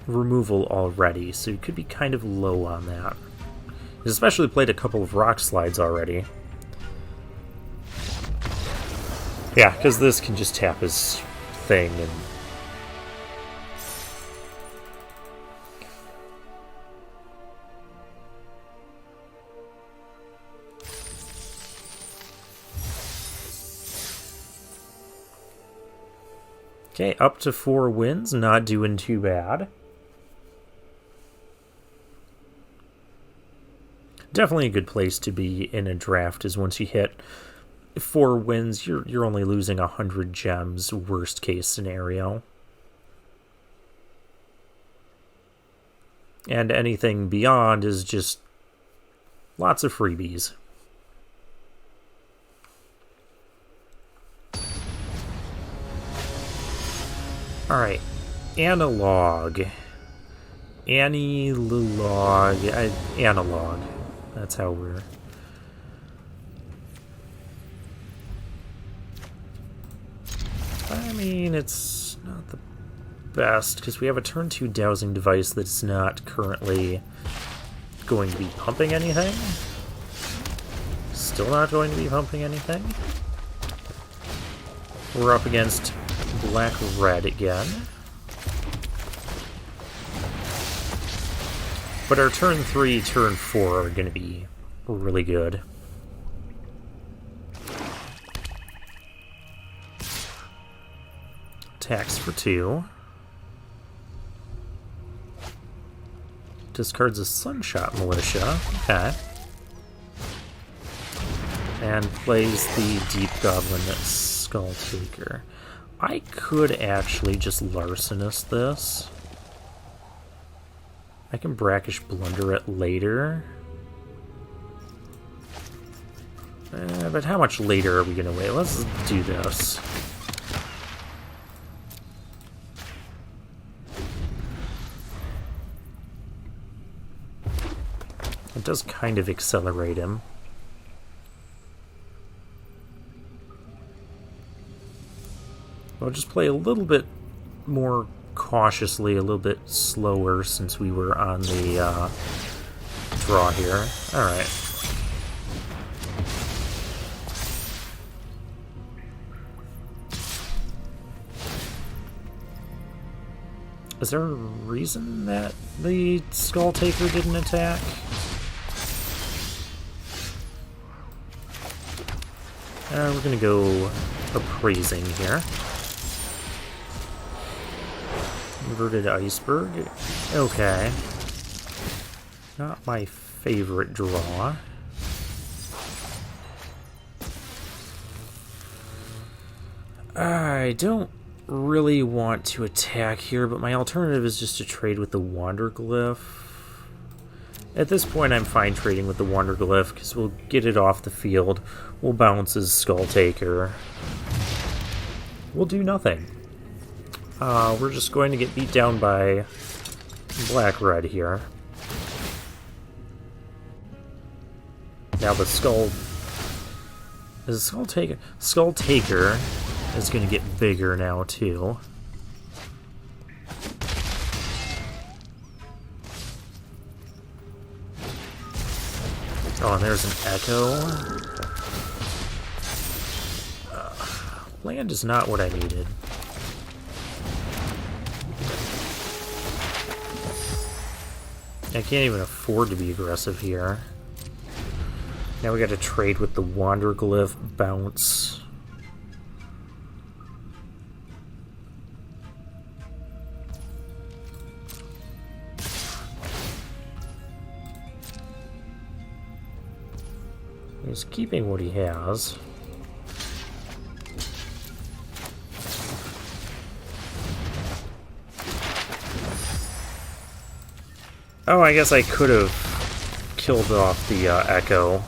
removal already, so he could be kind of low on that. He's especially played a couple of rock slides already. Yeah, because this can just tap his thing and... Okay, up to 4 wins, not doing too bad. Definitely a good place to be in a draft is once you hit 4 wins, you're only losing 100 gems, worst case scenario. And anything beyond is just lots of freebies. Alright, analog. Analog. Analog. That's how we're... I mean, it's not the best, because we have a turn 2 dowsing device that's not currently going to be pumping anything. Still not going to be pumping anything. We're up against black-red again. But our turn 3, turn 4 are going to be really good. Attacks for 2. Discards a Sunshot Militia. Okay. And plays the Deep Goblin Skull Taker. I could actually just Larcenous this. I can Brackish Blunder it later. But how much later are we going to wait? Let's do this. It does kind of accelerate him. I'll just play a little bit more cautiously, a little bit slower since we were on the draw here. Alright. Is there a reason that the Skull Taker didn't attack? We're gonna go Appraising here. Inverted Iceberg. Okay. Not my favorite draw. I don't really want to attack here, but my alternative is just to trade with the Wanderglyph. At this point, I'm fine trading with the Wanderglyph, because we'll get it off the field. We'll bounce his Skull Taker. We'll do nothing. We're just going to get beat down by black-red here. Now the Skull Taker is going to get bigger now, too. Oh, and there's an Echo. Land is not what I needed. I can't even afford to be aggressive here. Now we got to trade with the Wanderglyph, bounce. He's keeping what he has. Oh, I guess I could have killed off the Echo.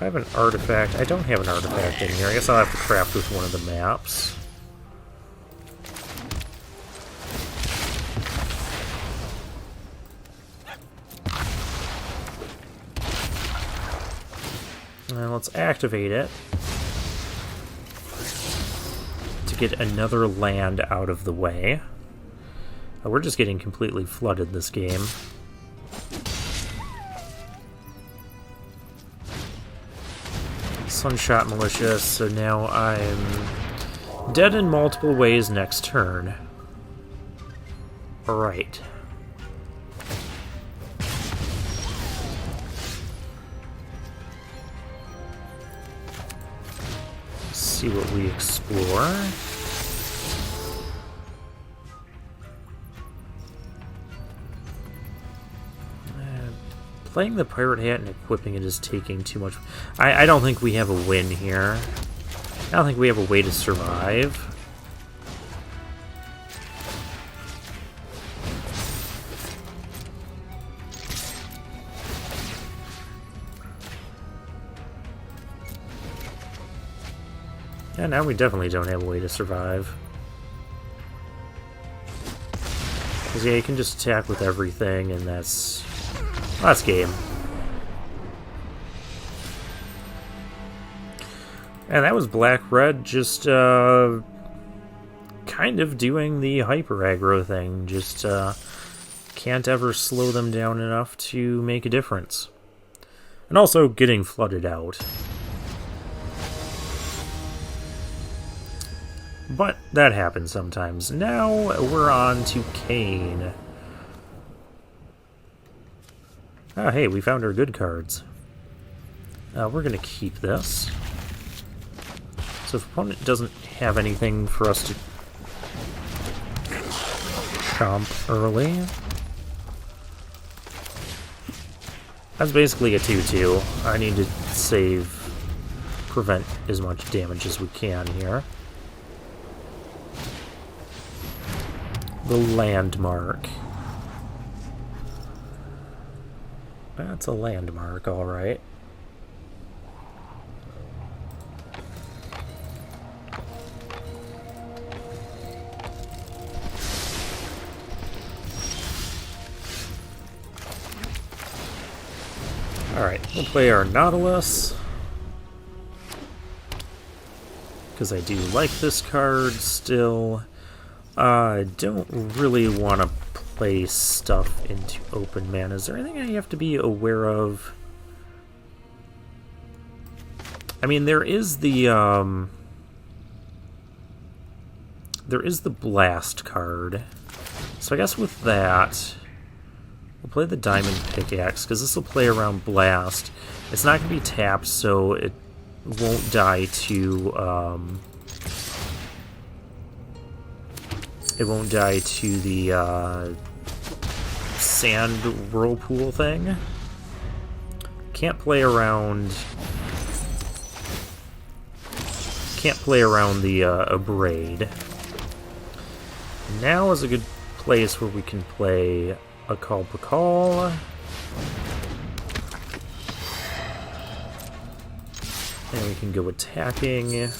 I have an artifact. I don't have an artifact in here. I guess I'll have to craft with one of the maps. And let's activate it to get another land out of the way. We're just getting completely flooded this game. Sunshot Militia, so now I'm dead in multiple ways next turn. Alright. See what we explore. Playing the Pirate Hat and equipping it is taking too much. I don't think we have a win here. I don't think we have a way to survive. Yeah, now we definitely don't have a way to survive. Because, yeah, you can just attack with everything, and that's game. And that was black-red just kind of doing the hyper aggro thing, just can't ever slow them down enough to make a difference. And also getting flooded out. But that happens sometimes. Now we're on to Kane. Oh, hey, we found our good cards. We're going to keep this. So if opponent doesn't have anything for us to chomp early, that's basically a 2-2. I need to prevent as much damage as we can here. The landmark. That's a landmark, alright. Alright, we'll play our Nautilus. Because I do like this card still. I don't really want to play stuff into open mana. Is there anything I have to be aware of? I mean, there is the blast card. So I guess with that, we'll play the diamond pickaxe, because this will play around blast. It's not going to be tapped, so it won't die to the sand whirlpool thing. Can't play around the abrade. Now is a good place where we can play a call per call. And we can go attacking. If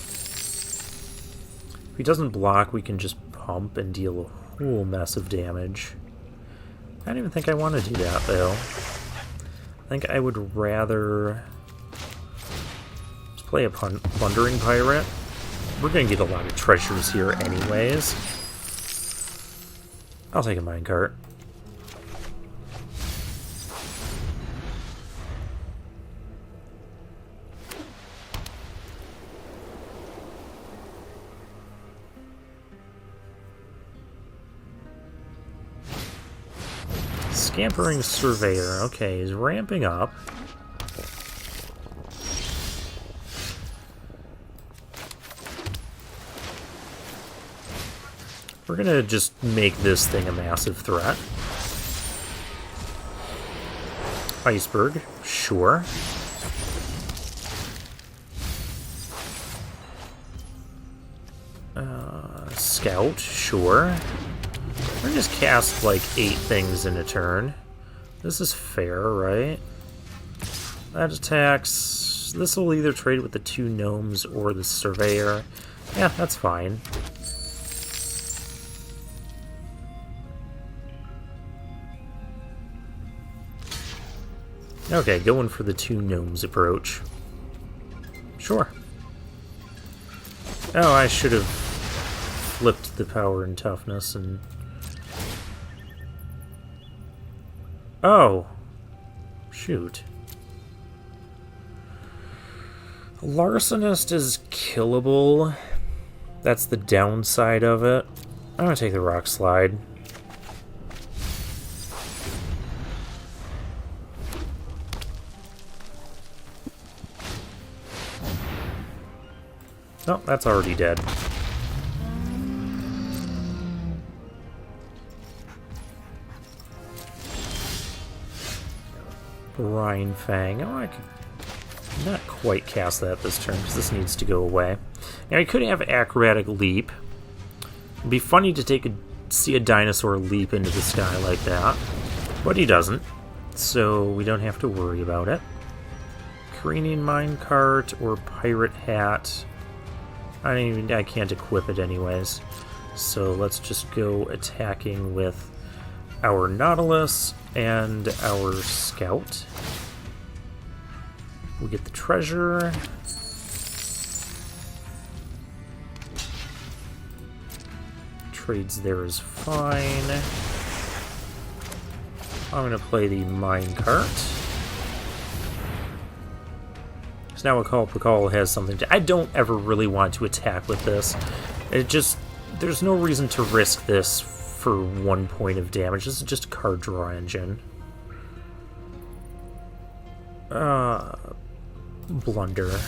he doesn't block, we can just pump and deal a whole mess of damage. I don't even think I want to do that, though. I think I would rather just play a Plundering Pirate. We're going to get a lot of treasures here anyways. I'll take a minecart. Scampering Surveyor. Okay, he's ramping up. We're gonna just make this thing a massive threat. Iceberg, sure. Scout, sure. We're gonna just cast like 8 things in a turn. This is fair, right? That attacks. This will either trade with the 2 gnomes or the surveyor. Yeah, that's fine. Okay, going for the 2 gnomes approach. Sure. Oh, I should have flipped the power and toughness and... Oh. Shoot. Larcenist is killable. That's the downside of it. I'm gonna take the Rock Slide. Oh, that's already dead. Brine Fang. Oh, I could not quite cast that this turn because this needs to go away. Now, I could have Acrobatic Leap. It'd be funny to see a dinosaur leap into the sky like that, but he doesn't, so we don't have to worry about it. Careening Minecart or Pirate Hat. I can't equip it anyways, so let's just go attacking with our Nautilus and our Scout. We get the treasure. Trades there is fine. I'm going to play the minecart. So now Pakal has something to... I don't ever really want to attack with this. It just... There's no reason to risk this for 1 point of damage. This is just a card draw engine. Blunder.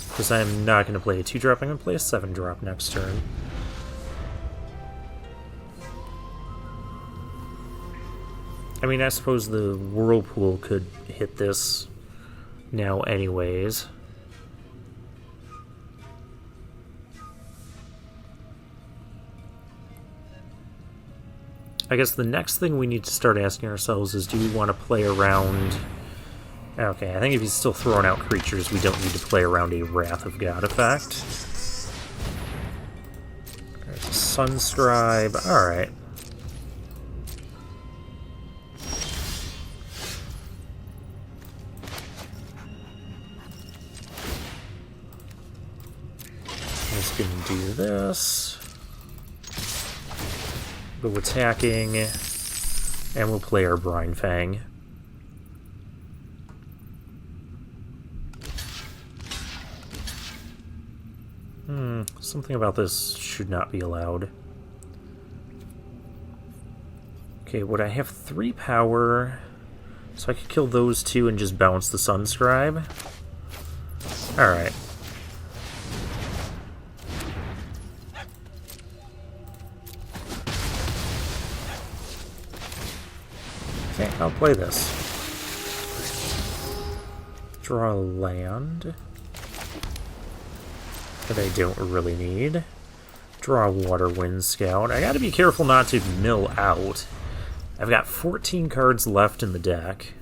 Because I'm not going to play a 2-drop, I'm going to play a 7-drop next turn. I mean, I suppose the Whirlpool could hit this now anyways. I guess the next thing we need to start asking ourselves is, do we want to play around... Okay, I think if he's still throwing out creatures, we don't need to play around a Wrath of God effect. There's a Sunscribe. Alright. Just gonna do this. Go attacking, and we'll play our Brine Fang. Something about this should not be allowed. Okay, would I have 3 power? So I could kill those 2 and just bounce the Sunscribe? Alright. Okay, I'll play this. Draw land that I don't really need. Draw a Water Wind Scout. I gotta be careful not to mill out. I've got 14 cards left in the deck.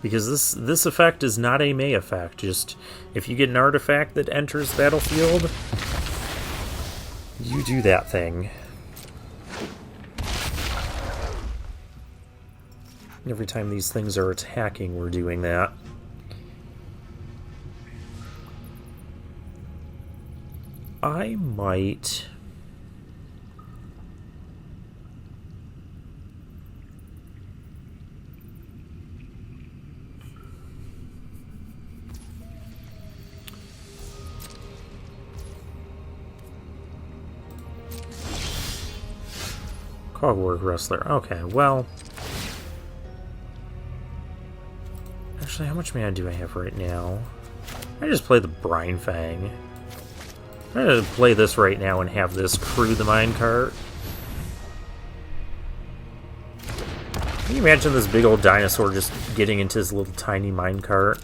Because this effect is not a May effect. Just, if you get an artifact that enters battlefield, you do that thing. Every time these things are attacking, we're doing that. I might... Cogwork Wrestler. Okay, well... Actually, how much mana do I have right now? I just play the Brine Fang. I'm gonna play this right now and have this crew the minecart. Can you imagine this big old dinosaur just getting into his little tiny minecart?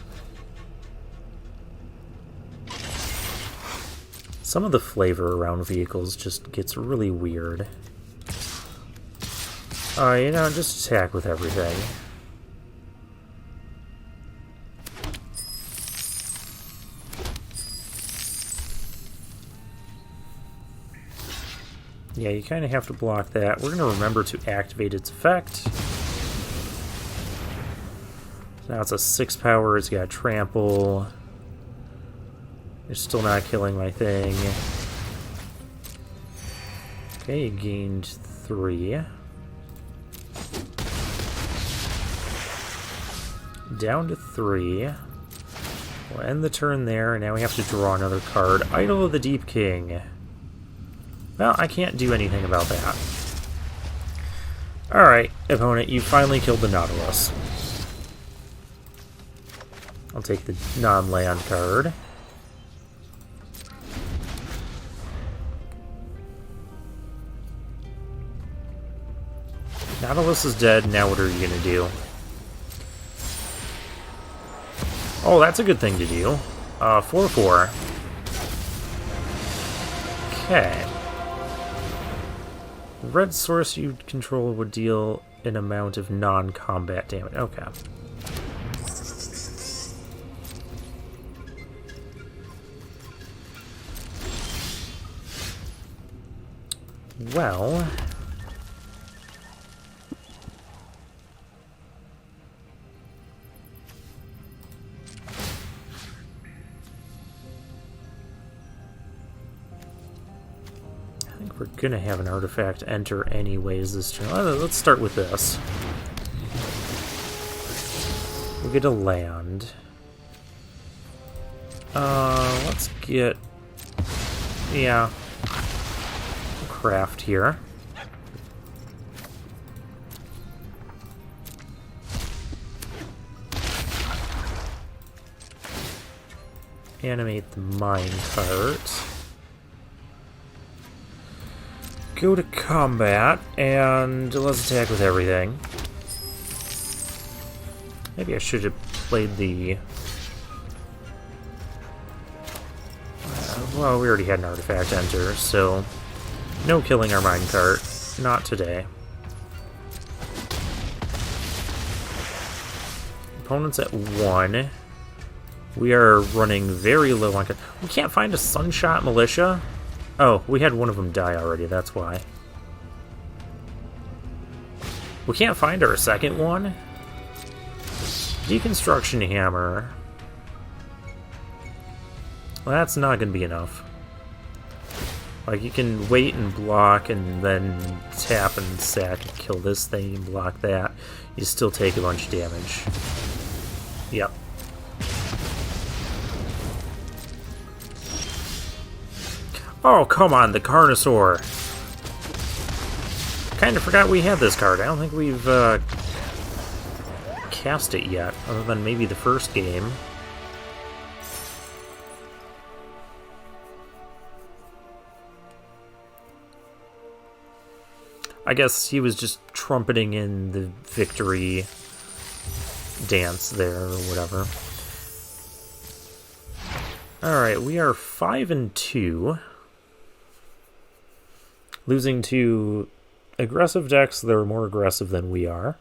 Some of the flavor around vehicles just gets really weird. You know, just attack with everything. Yeah, you kind of have to block that. We're going to remember to activate its effect. So now it's a 6 power, it's got trample. You're still not killing my thing. Okay, you gained 3. Down to 3. We'll end the turn there, and now we have to draw another card. Idol of the Deep King. Well, I can't do anything about that. Alright, opponent, you finally killed the Nautilus. I'll take the non-land card. Nautilus is dead, now what are you gonna do? Oh, that's a good thing to do. 4/4. Okay. Red source you control would deal an amount of non-combat damage. Okay. Well... We're gonna have an artifact enter anyways this turn. Let's start with this. We'll get a land. Let's get... yeah. Craft here. Animate the minecart. Go to combat, and let's attack with everything. Maybe I should have played the... well, we already had an artifact enter, so no killing our minecart. Not today. Opponent's at 1. We are running very low on... we can't find a Sunshot Militia? Oh, we had one of them die already, that's why. We can't find our second one? Deconstruction Hammer. Well, that's not going to be enough. Like, you can wait and block and then tap and sack and kill this thing and block that. You still take a bunch of damage. Yep. Oh, come on, the Carnosaur. Kind of forgot we had this card. I don't think we've cast it yet, other than maybe the first game. I guess he was just trumpeting in the victory dance there, or whatever. Alright, we are 5-2. Losing to aggressive decks that are more aggressive than we are.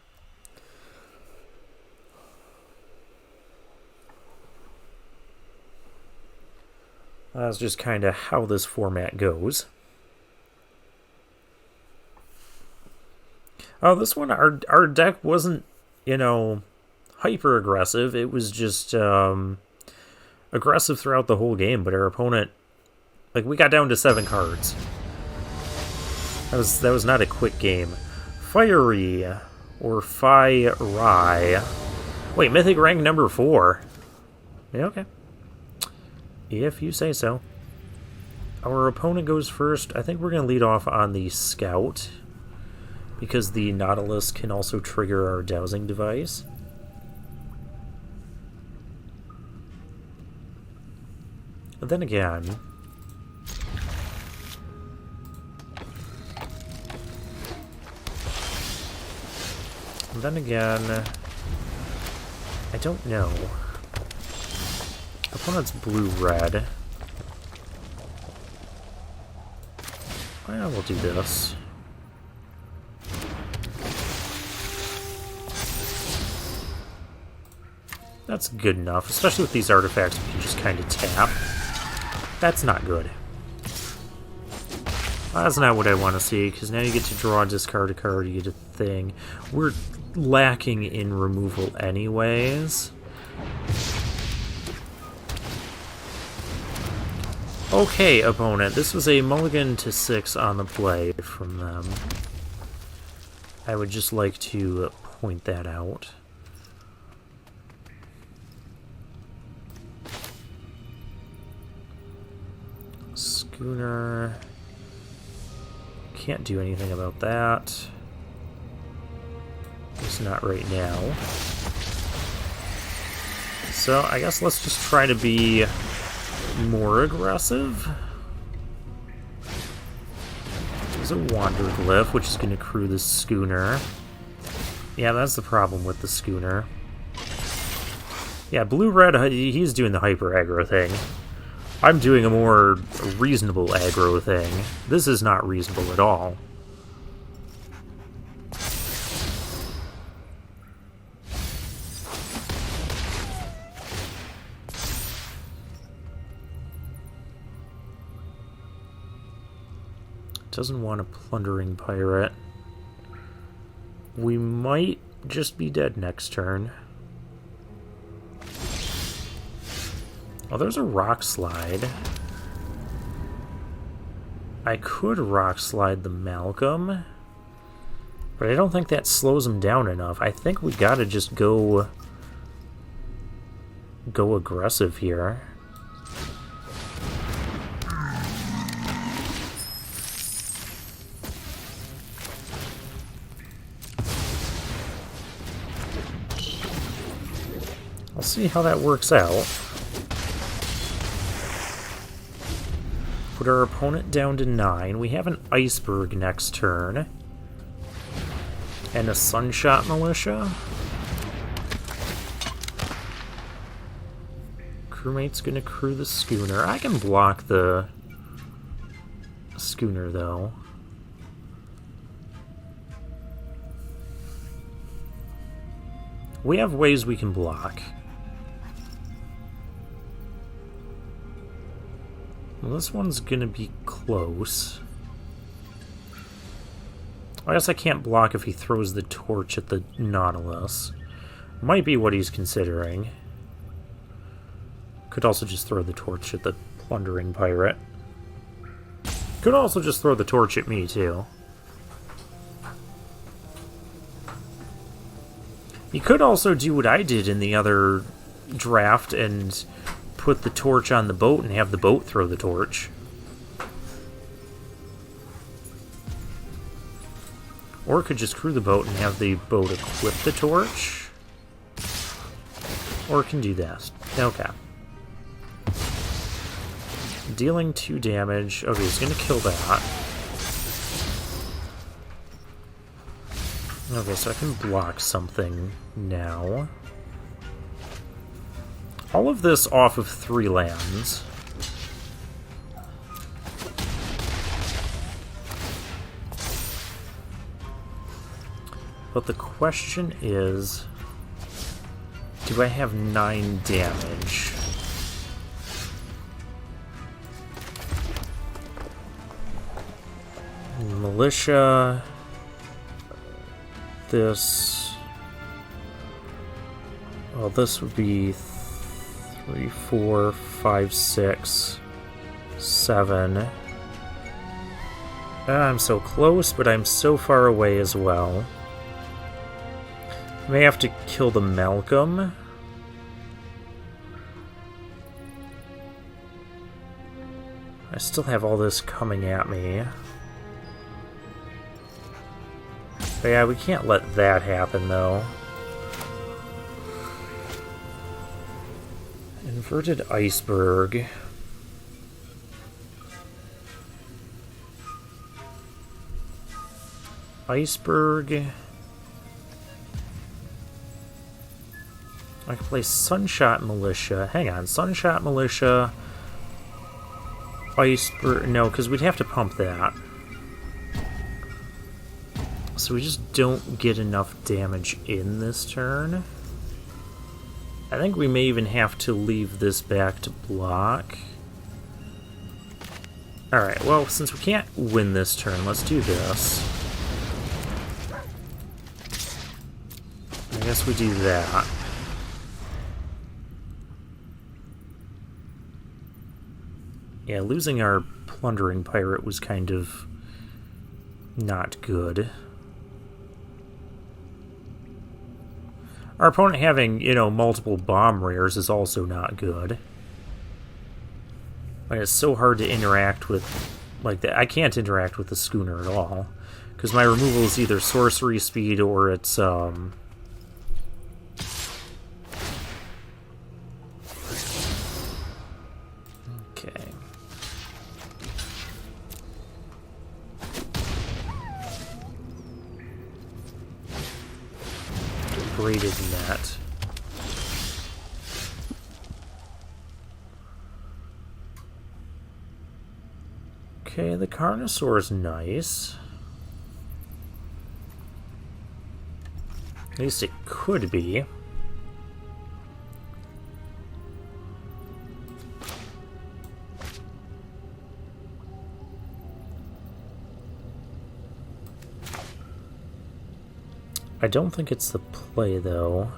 That's just kind of how this format goes. Oh, this one, our deck wasn't, you know, hyper aggressive. It was just aggressive throughout the whole game, but our opponent, like, we got down to 7 cards. That was not a quick game. Fiery or Fire. Wait, Mythic rank number 4. Yeah, okay. If you say so. Our opponent goes first. I think we're going to lead off on the Scout, because the Nautilus can also trigger our dowsing device. But then again... I don't know. Opponent's blue-red. Well, we'll do this. That's good enough, especially with these artifacts we can just kind of tap. That's not good. That's not what I want to see, because now you get to draw, discard a card, you get a thing. We're lacking in removal anyways. Okay, opponent, this was a mulligan to 6 on the play from them. I would just like to point that out. Schooner... can't do anything about that. At least not right now. So I guess let's just try to be more aggressive. There's a Wander Glyph, which is going to crew the Schooner. Yeah, that's the problem with the Schooner. Yeah, blue-red, he's doing the hyper-aggro thing. I'm doing a more reasonable aggro thing. This is not reasonable at all. Doesn't want a plundering pirate. We might just be dead next turn. Oh, there's a rock slide. I could rock slide the Malcolm, but I don't think that slows him down enough. I think we gotta just go aggressive here. I'll see how that works out. Put our opponent down to 9. We have an Iceberg next turn. And a Sunshot Militia. Crewmate's gonna crew the schooner. I can block the schooner, though. We have ways we can block. Well, this one's gonna be close. I guess I can't block if he throws the torch at the Nautilus. Might be what he's considering. Could also just throw the torch at the plundering pirate. Could also just throw the torch at me, too. He could also do what I did in the other draft and put the torch on the boat and have the boat throw the torch. Or could just crew the boat and have the boat equip the torch. Or can do that. Okay. Dealing 2 damage. Okay, he's gonna kill that. Okay, so I can block something now. All of this off of 3 lands. But the question is, do I have 9 damage? Militia. This. Well, this would be 3, 4, 5, 6, 7. I'm so close, but I'm so far away as well. I may have to kill the Malcolm. I still have all this coming at me. But yeah, we can't let that happen, though. Inverted Iceberg. Iceberg. I can play Sunshot Militia. Hang on, Sunshot Militia. Iceberg. No, because we'd have to pump that. So we just don't get enough damage in this turn. I think we may even have to leave this back to block. Alright, well, since we can't win this turn, let's do this. I guess we do that. Yeah, losing our plundering pirate was kind of not good. Our opponent having, multiple bomb rares is also not good. Like, it's so hard to interact with, like, that. I can't interact with the schooner at all. Because my removal is either sorcery speed or it's, Okay. Braided net. Okay, the Carnosaur is nice. At least it could be. I don't think it's the play, though.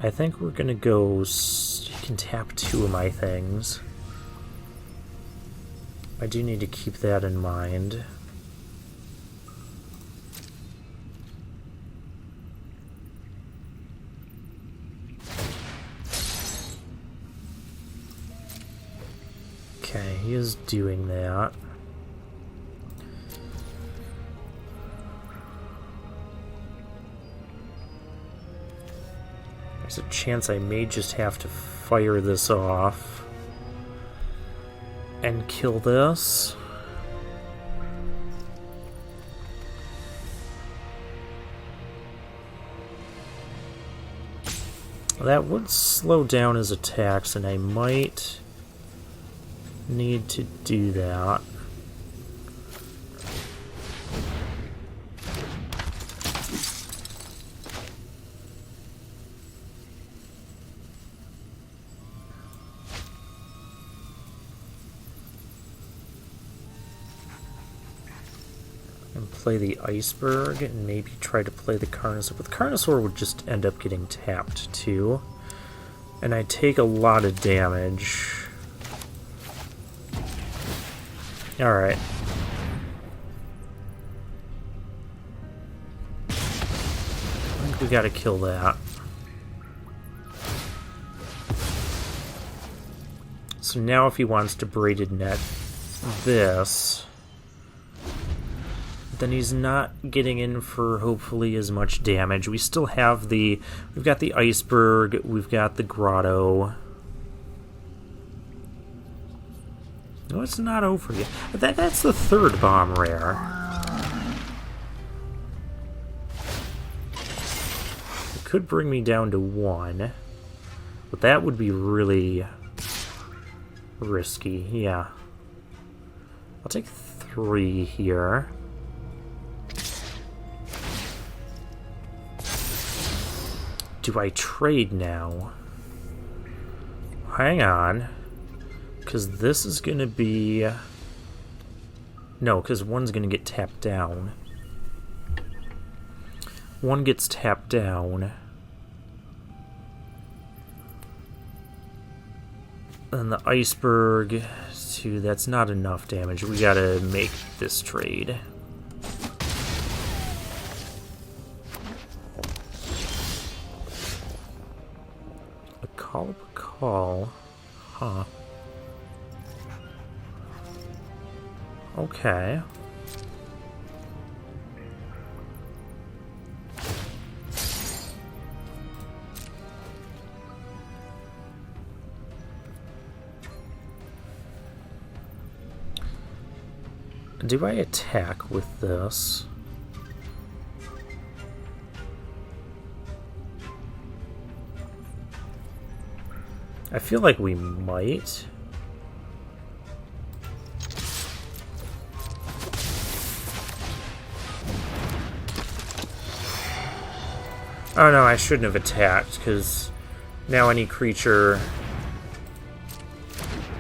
I think we're gonna go... You can tap 2 of my things. I do need to keep that in mind. Okay, he is doing that. There's a chance I may just have to fire this off and kill this. That would slow down his attacks, and I might need to do that. And play the Iceberg, and maybe try to play the Carnosaur. But the Carnosaur would just end up getting tapped too. And I take a lot of damage. Alright. I think we gotta kill that. So now if he wants to braided net this, then he's not getting in for hopefully as much damage. We still have we've got the Iceberg, we've got the Grotto. No, it's not over yet. But that's the third bomb rare. It could bring me down to 1. But that would be really risky. Yeah. I'll take 3 here. Do I trade now? Hang on. Because this is going to be... No, because one's going to get tapped down. One gets tapped down. And the Iceberg, too, that's not enough damage. We gotta make this trade. A call. Huh. Okay. Do I attack with this? I feel like we might. Oh no, I shouldn't have attacked, because now any creature...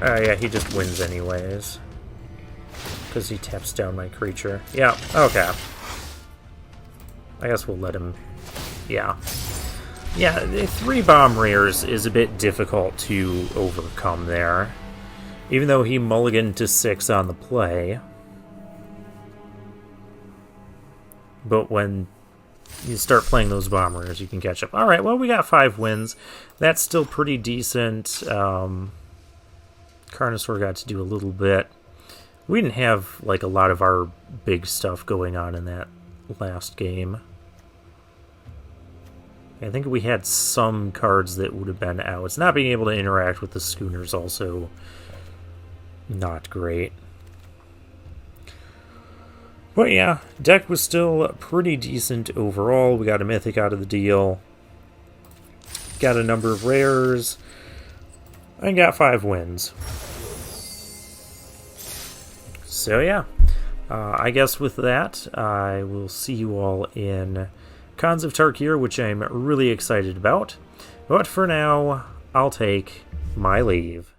Oh yeah, he just wins anyways. Because he taps down my creature. Yeah, okay. I guess we'll let him... Yeah. Yeah, 3 bomb rares is a bit difficult to overcome there. Even though he mulliganed to 6 on the play. But when you start playing those bomb rares, you can catch up. Alright, well, we got 5 wins. That's still pretty decent. Carnosaur got to do a little bit. We didn't have, like, a lot of our big stuff going on in that last game. I think we had some cards that would have been out. It's not being able to interact with the schooners also not great. But yeah, deck was still pretty decent overall. We got a mythic out of the deal. Got a number of rares. And got 5 wins. So yeah, I guess with that, I will see you all in Khans of Tarkir, which I'm really excited about. But for now, I'll take my leave.